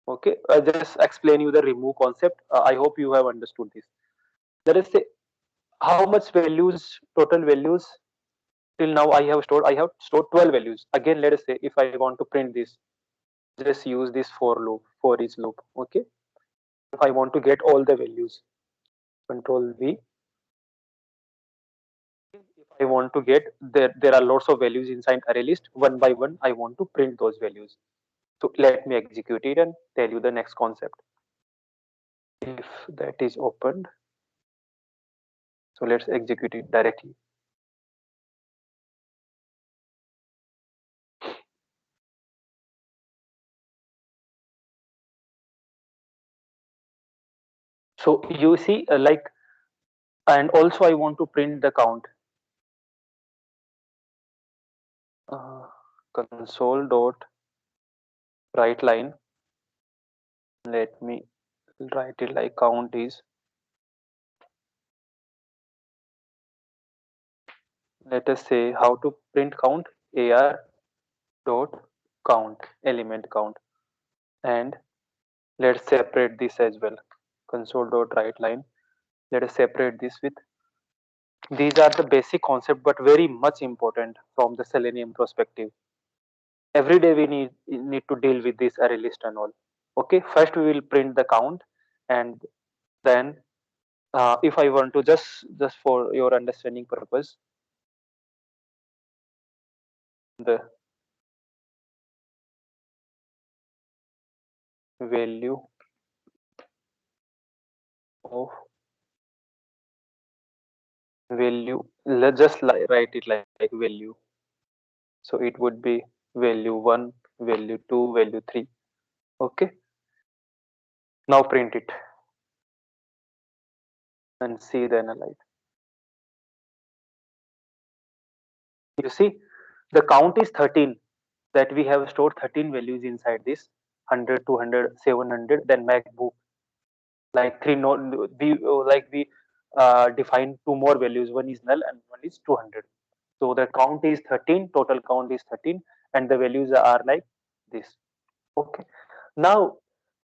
Okay, I just explain you the remove concept. I hope you have understood this. Let us say how much values, total values till now I have stored. I have stored 12 values. Again, let us say if I want to print this, just use this for loop, for each loop. Okay, if I want to get all the values, control V. If I want to get, there are lots of values inside array list. One by one I want to print those values. So let me execute it and tell you the next concept. If that is opened, so let's execute it directly. So you see, like, and also I want to print the count. Uh, Console dot write line. Let me write it like count is. Let us say how to print count, ar dot count, element count, and let's separate this as well. Console dot write line. Let us separate this with. These are the basic concept, but very much important from the Selenium perspective. Every day we need to deal with this array list and all. Okay, first we will print the count, and then if I want to just for your understanding purpose, the value of value, let's just write it like value. So it would be value 1, value 2, value 3. Okay, now print it and see the analyze. You see, the count is 13, that we have stored 13 values inside this 100, 200, 700, then MacBook, like three no we like we define two more values, one is null and one is 200. So the count is 13, total count is 13, and the values are like this. Okay, now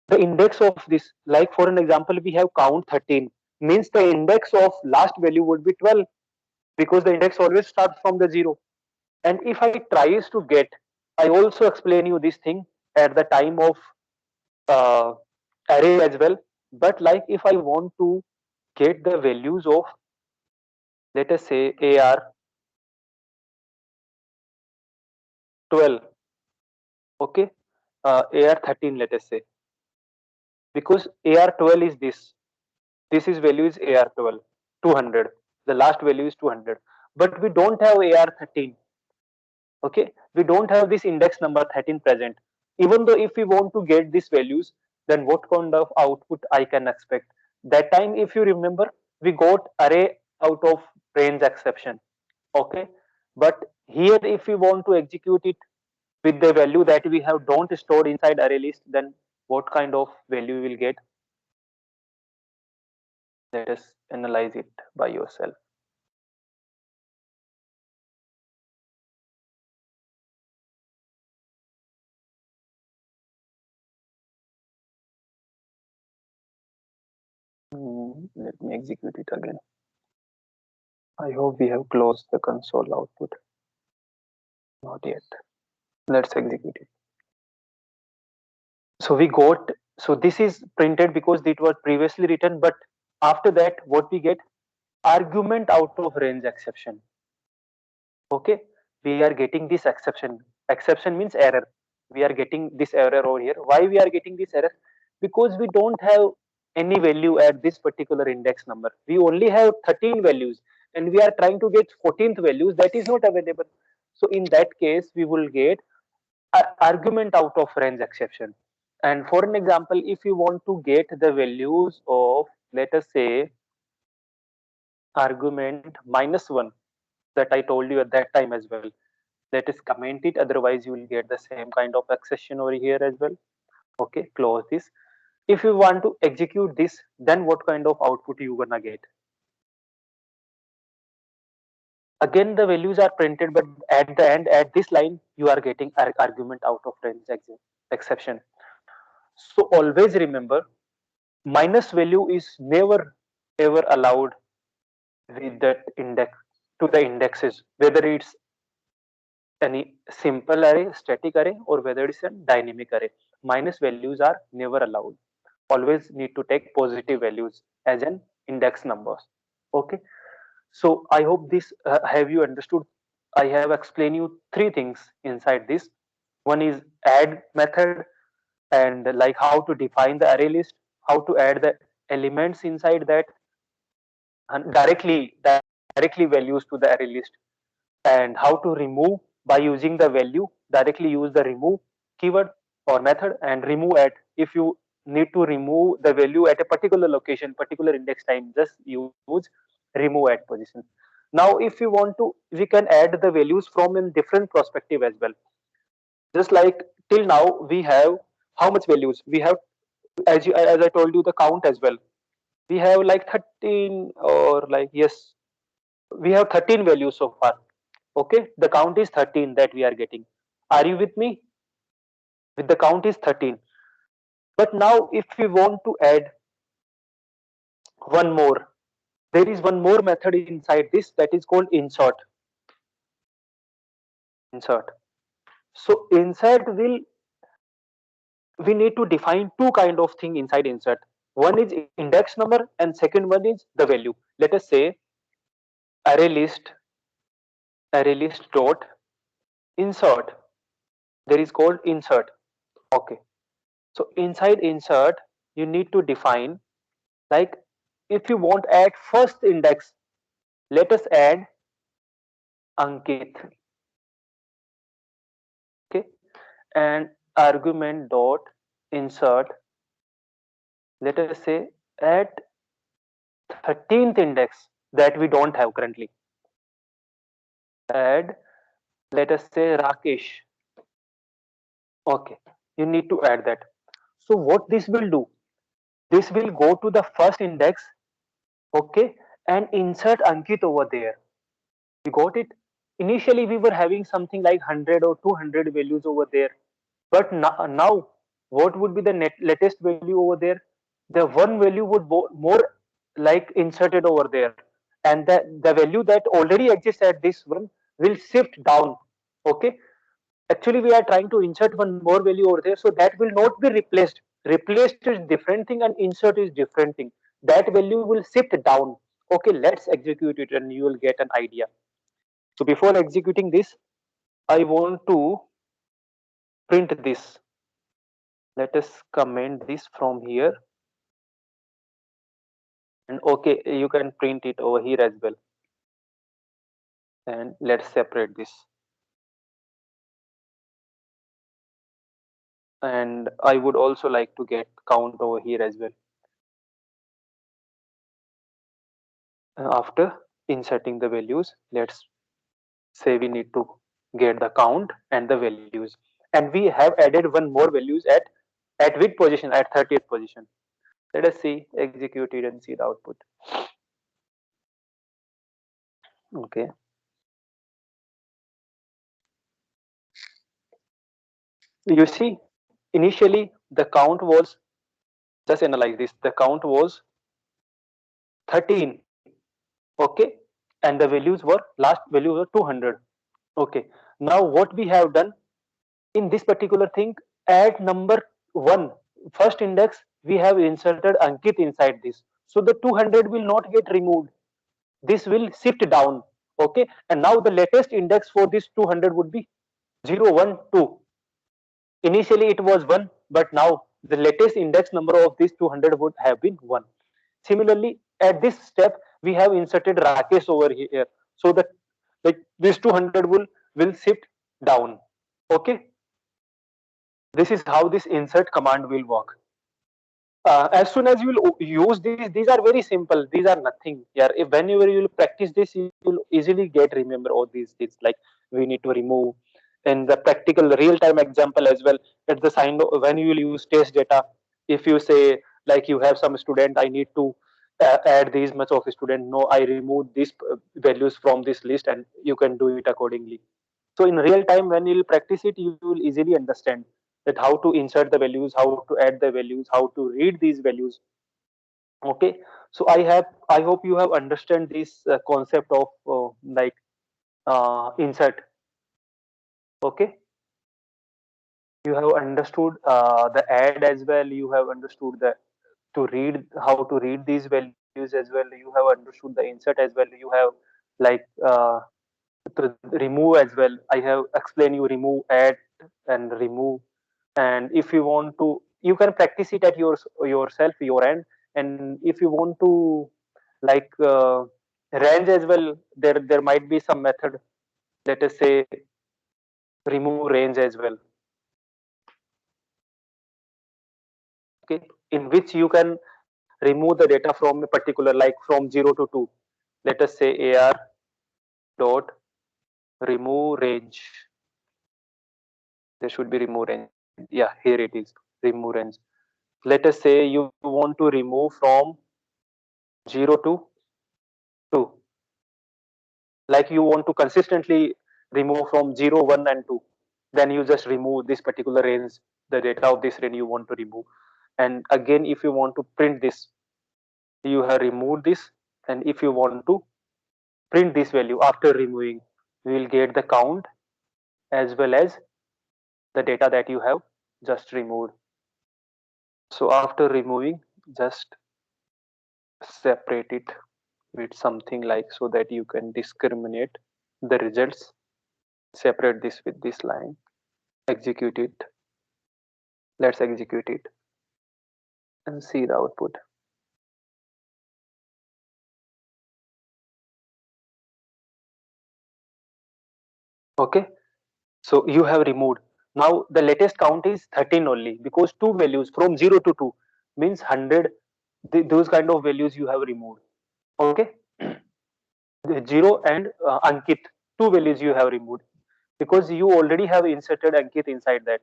the index of this, like for an example we have count 13, means the index of last value would be 12, because the index always starts from the 0. And if I tries to get, I also explain you this thing at the time of uh, array as well. But like if I want to get the values of, let us say ar 12, okay, ar 13, let us say, because ar 12 is this is value is ar 12, 200, the last value is 200, but we don't have ar 13. Okay, we don't have this index number 13 present. Even though if we want to get these values, then what kind of output I can expect? That time if you remember, we got array out of range exception. Okay, but here if we want to execute it with the value that we have don't stored inside array list, then what kind of value we will get? Let us analyze it by yourself. Let me execute it again. I hope we have closed the console output. Not yet. Let's execute it. So we got, so this is printed because it was previously written, but after that what we get? Argument out of range exception. Okay, we are getting this exception. Exception means error. We are getting this error over here. Why we are getting this error? Because we don't have any value at this particular index number. We only have 13 values and we are trying to get 14th values that is not available. So in that case, we will get argument out of range exception. And for an example, if you want to get the values of, let us say, argument -1 that I told you at that time as well, let us comment it, otherwise you will get the same kind of exception over here as well. Okay, close this. If you want to execute this, then what kind of output you gonna get? Again the values are printed, but at the end, at this line, you are getting argument out of range exception. So always remember, minus value is never ever allowed with that index to the indexes, whether it's any simple array, static array, or whether it's a dynamic array. Minus values are never allowed. Always need to take positive values as an index numbers. Okay. So I hope this have you understood. I have explained you three things inside this. One is add method, and like how to define the array list, how to add the elements inside that, and directly values to the array list, and how to remove by using the value. Directly use the remove keyword or method and remove at. If you need to remove the value at a particular location, particular index time, just use remove at position. Now if you want to, we can add the values from a different perspective as well. Just like till now we have how much values we have, as I told you the count as well. We have like 13, or like, yes, we have 13 values so far. Okay, the count is 13 that we are getting. Are you with me? With the count is 13. But now if we want to add one more, there is one more method inside this that is called insert. So insert will, we need to define two kind of thing inside insert. One is index number and second one is the value. Let us say array list dot insert. There is called insert. Okay. So inside insert, you need to define, like, if you want add first index, let us add Ankit. Okay. And argument dot insert, let us say at 13th index that we don't have currently. Add, let us say Rakesh. Okay. You need to add that. So what this will do? This will go to the first index, okay, and insert Ankit over there. You got it? Initially, we were having something like 100 or 200 values over there. But now what would be the latest value over there? The one value would more like inserted over there. And the value that already exists at this one will shift down. Okay. Actually, we are trying to insert one more value over there. So that will not be replaced. Replaced is different thing and insert is different thing. That value will shift down. Okay, let's execute it and you will get an idea. So before executing this, I want to print this. Let us comment this from here. And okay, you can print it over here as well. And let's separate this. And I would also like to get count over here as well. After inserting the values, let's say we need to get the count and the values. And we have added one more values at which position? At 30th position. Let us see, execute it and see the output. Okay. You see, initially the count was, just analyze this, the count was 13. Okay. And the values were, last value was 200. Okay. Now what we have done in this particular thing, at number 1, first index, we have inserted Ankit inside this. So the 200 will not get removed. This will shift down. Okay. And now the latest index for this 200 would be 0 1 2. Initially it was 1, but now the latest index number of this 200 would have been 1. Similarly, at this step we have inserted Rakesh over here, so that like this 200 will shift down. Okay, this is how this insert command will work. As soon as you will use these are very simple, these are nothing. Yeah, if whenever you will practice this, you will easily get remember all these things, like we need to remove, and the practical real time example as well. At the sign when you will use test data, if you say like you have some student, I need to add these much of a student, no, I remove these values from this list, and you can do it accordingly. So in real time when you will practice it, you will easily understand that how to insert the values, how to add the values, how to read these values. Okay, so I hope you have understand this concept of like insert. Okay, you have understood the add as well, you have understood the to read, how to read these values as well, you have understood the insert as well, you have like to remove as well. I have explained you remove, add, and remove. And if you want to, you can practice it at yourself, your end. And if you want to like range as well, there might be some method, let us say remove range as well. Okay, in which you can remove the data from a particular, like from 0 to 2. Let us say ar dot remove range. There should be remove range. Yeah, here it is, remove range. Let us say you want to remove from 0 to 2, like you want to consistently remove from 0 1 and 2, then you just remove this particular range, the data of this range you want to remove. And again, if you want to print this, you have removed this, and if you want to print this value after removing, you will get the count as well as the data that you have just removed. So after removing, just separate it with something like, so that you can discriminate the results. Separate this with this line, execute it. Let's execute it and see the output. Okay, so you have removed. Now the latest count is 13 only, because two values from 0 to 2 means 100. Those kind of values you have removed. Okay, the 0 and Ankit, two values you have removed, because you already have inserted Ankit inside that.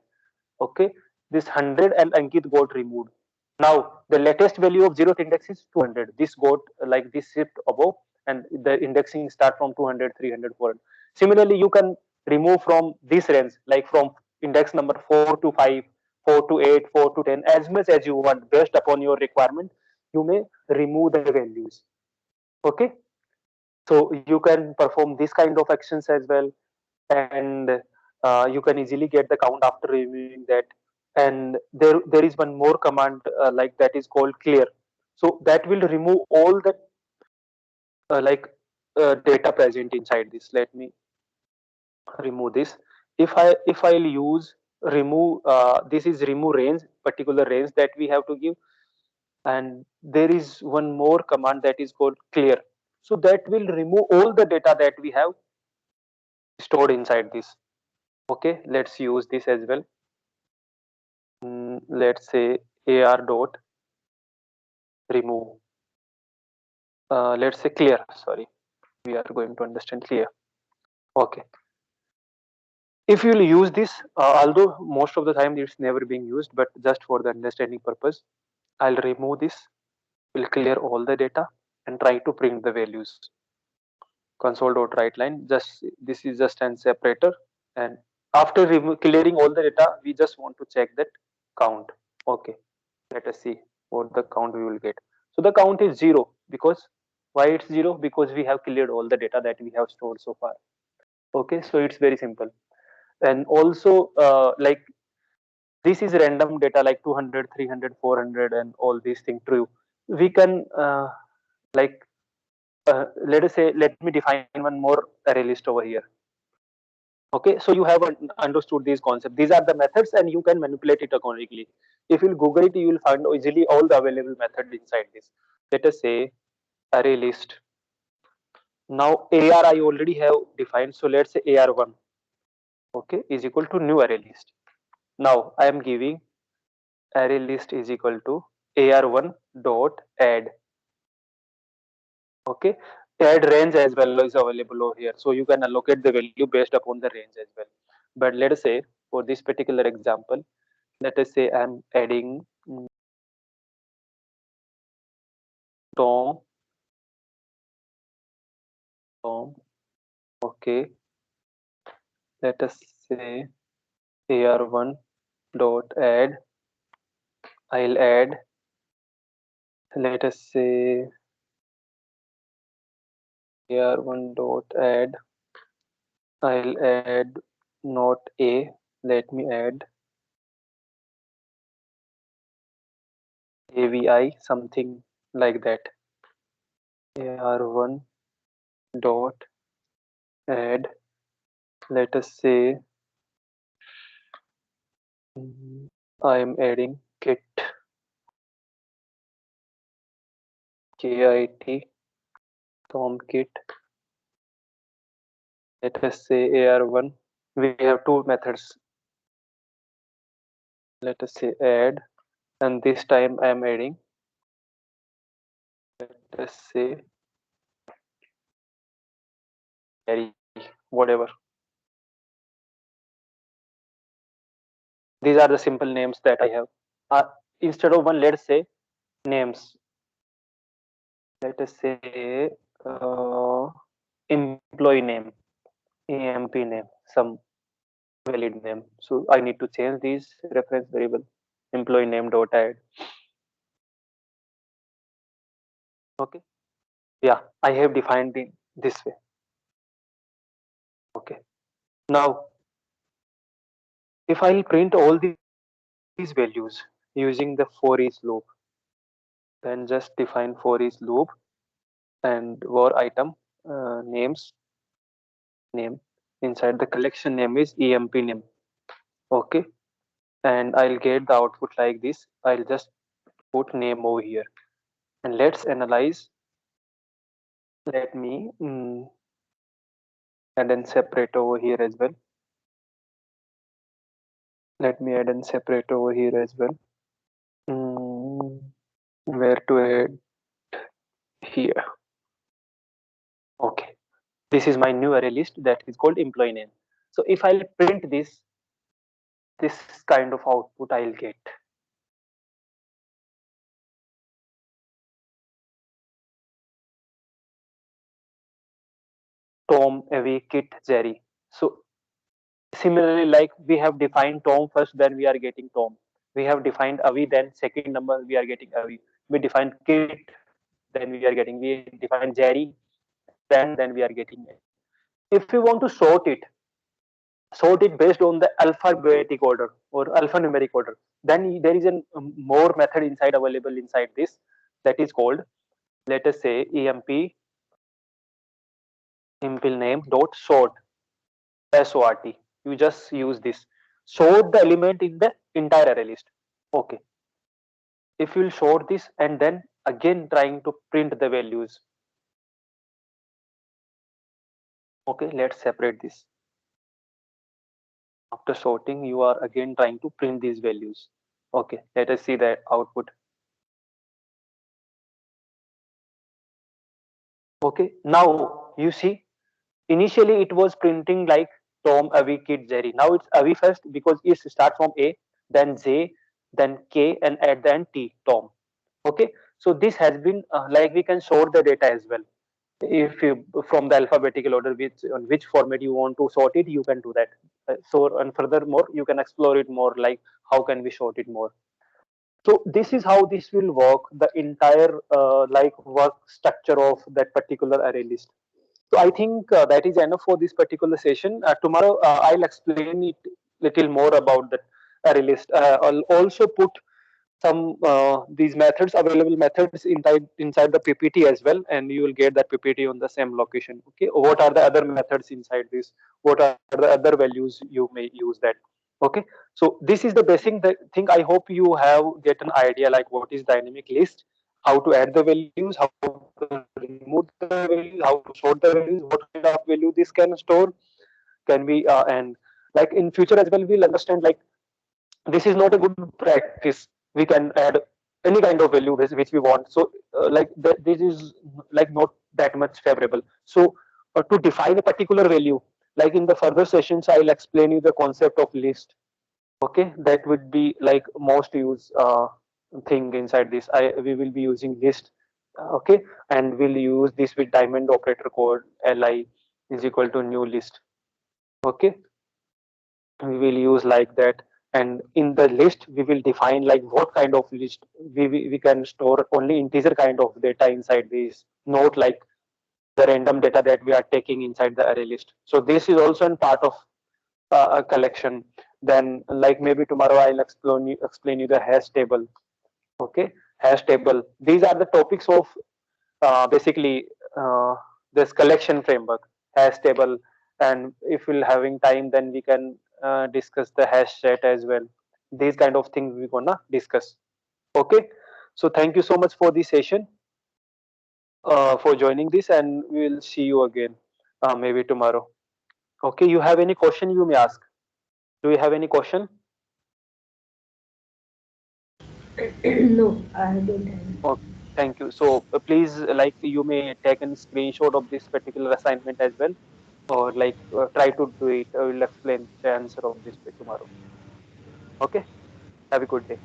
Okay, this 100 and Ankit got removed. Now the latest value of 0th index is 200. This got like this shift above, and the indexing start from 200, 300, 400. Similarly, you can remove from this range, like from index number 4 to 5, 4 to 8, 4 to 10, as much as you want, based upon your requirement. You may remove the values. Okay, so you can perform this kind of actions as well, and you can easily get the count after reviewing that. And there is one more command like that is called clear. So that will remove all the like data present inside this. Let me remove this. If I'll use remove, this is remove range, particular range that we have to give. And there is one more command that is called clear, so that will remove all the data that we have stored inside this. Okay, let's use this as well. Let's say ar dot remove, let's say clear, sorry, we are going to understand clear. Okay, if you will use this, although most of the time it's never being used, but just for the understanding purpose, I'll remove this, will clear all the data, and try to print the values. Console dot write line, just this is just an separator. And after clearing all the data, we just want to check that count. Okay, let us see what the count we will get. So the count is 0, because why it's 0? Because we have cleared all the data that we have stored so far. Okay, so it's very simple. And also like this is random data, like 200, 300, 400, and all these things true. We can like let us say, let me define one more array list over here. Okay, so you have understood these concepts. These are the methods and you can manipulate it accordingly. If you Google it, you will find easily all the available methods inside this. Let us say array list. Now AR I already have defined, so let's say AR1, okay, is equal to new array list. Now I am giving array list is equal to AR1 dot add. Okay, add range as well is available over here, so you can allocate the value based upon the range as well. But let us say for this particular example, let us say I'm adding Tom. Tom. Okay, let us say AR1 dot add. I'll add. Let us say AR1 dot add. I'll add not A. Let me add AVI, something like that. AR1 dot add. Let us say I am adding kit, KIT, Tom kit. Let us say AR1. We have two methods. Let us say add, and this time I am adding. Let us say Jerry, whatever. These are the simple names that I have. Instead of one, let's say names. Let us say employee name, EMP name, some valid name. So I need to change these reference variable employee name dot add. Okay. Yeah, I have defined it this way. Okay. Now, if I'll print all these values using the for each loop, then just define for each loop and var item names name inside the collection name is emp name. Okay, and I'll get the output like this. I'll just put name over here and let's analyze. Let me add and separate over here as well. Let me add and separate over here as well. Where to add here? Okay, this is my new array list that is called employee name. So if I'll print this kind of output I'll get. Tom, Avi, Kit, Jerry. So similarly, like we have defined Tom first, then we are getting Tom. We have defined Avi, then second number we are getting Avi. We defined Kit, then we are getting. We define Jerry, then we are getting it. If we want to sort it based on the alphabetic order or alphanumeric order, then there is a more method inside available inside this that is called, let us say emp simple name dot sort, sort. You just use this, sort the element in the entire array list. Okay, if you'll sort this and then again trying to print the values. Okay, let's separate this. After sorting, you are again trying to print these values. Okay, let us see the output. Okay, now you see initially it was printing like Tom, Avi, Kid, Jerry. Now it's Avi first because it starts from A, then J, then K, and at the end T, Tom. Okay, so this has been like we can sort the data as well. If you from the alphabetical order, which on which format you want to sort it, you can do that. So and furthermore, you can explore it more. Like how can we sort it more? So this is how this will work. The entire like work structure of that particular array list. So I think that is enough for this particular session. Tomorrow I'll explain it little more about the array list. I'll also put some these methods, available methods inside the PPT as well, and you will get that PPT on the same location. Okay, what are the other methods inside this? What are the other values you may use that? Okay, so this is the basic thing. I hope you have get an idea like what is dynamic list, how to add the values, how to remove the values, how to sort the values, what kind of value this can store, can be and like in future as well we'll understand like this is not a good practice. We can add any kind of value which we want. So this is like not that much favorable. So to define a particular value, like in the further sessions I'll explain you the concept of list. Okay, that would be like most used thing inside this. I We will be using list. Okay, and we'll use this with diamond operator code li is equal to new list. Okay, we will use like that, and in the list we will define like what kind of list. We can store only integer kind of data inside this, not like the random data that we are taking inside the array list. So this is also a part of a collection. Then like maybe tomorrow I'll explain you the hash table. Okay, hash table, these are the topics of basically this collection framework, hash table. And if we're having time, then we can discuss the hash set as well. These kind of things we're gonna discuss. Okay, so thank you so much for this session, for joining this, and we'll see you again maybe tomorrow. Okay, you have any question you may ask? Do you have any question? No, I don't have. Okay, thank you. So please, like you may take a screenshot of this particular assignment as well, or like try to do it. I will explain the answer of this by tomorrow. Okay, have a good day.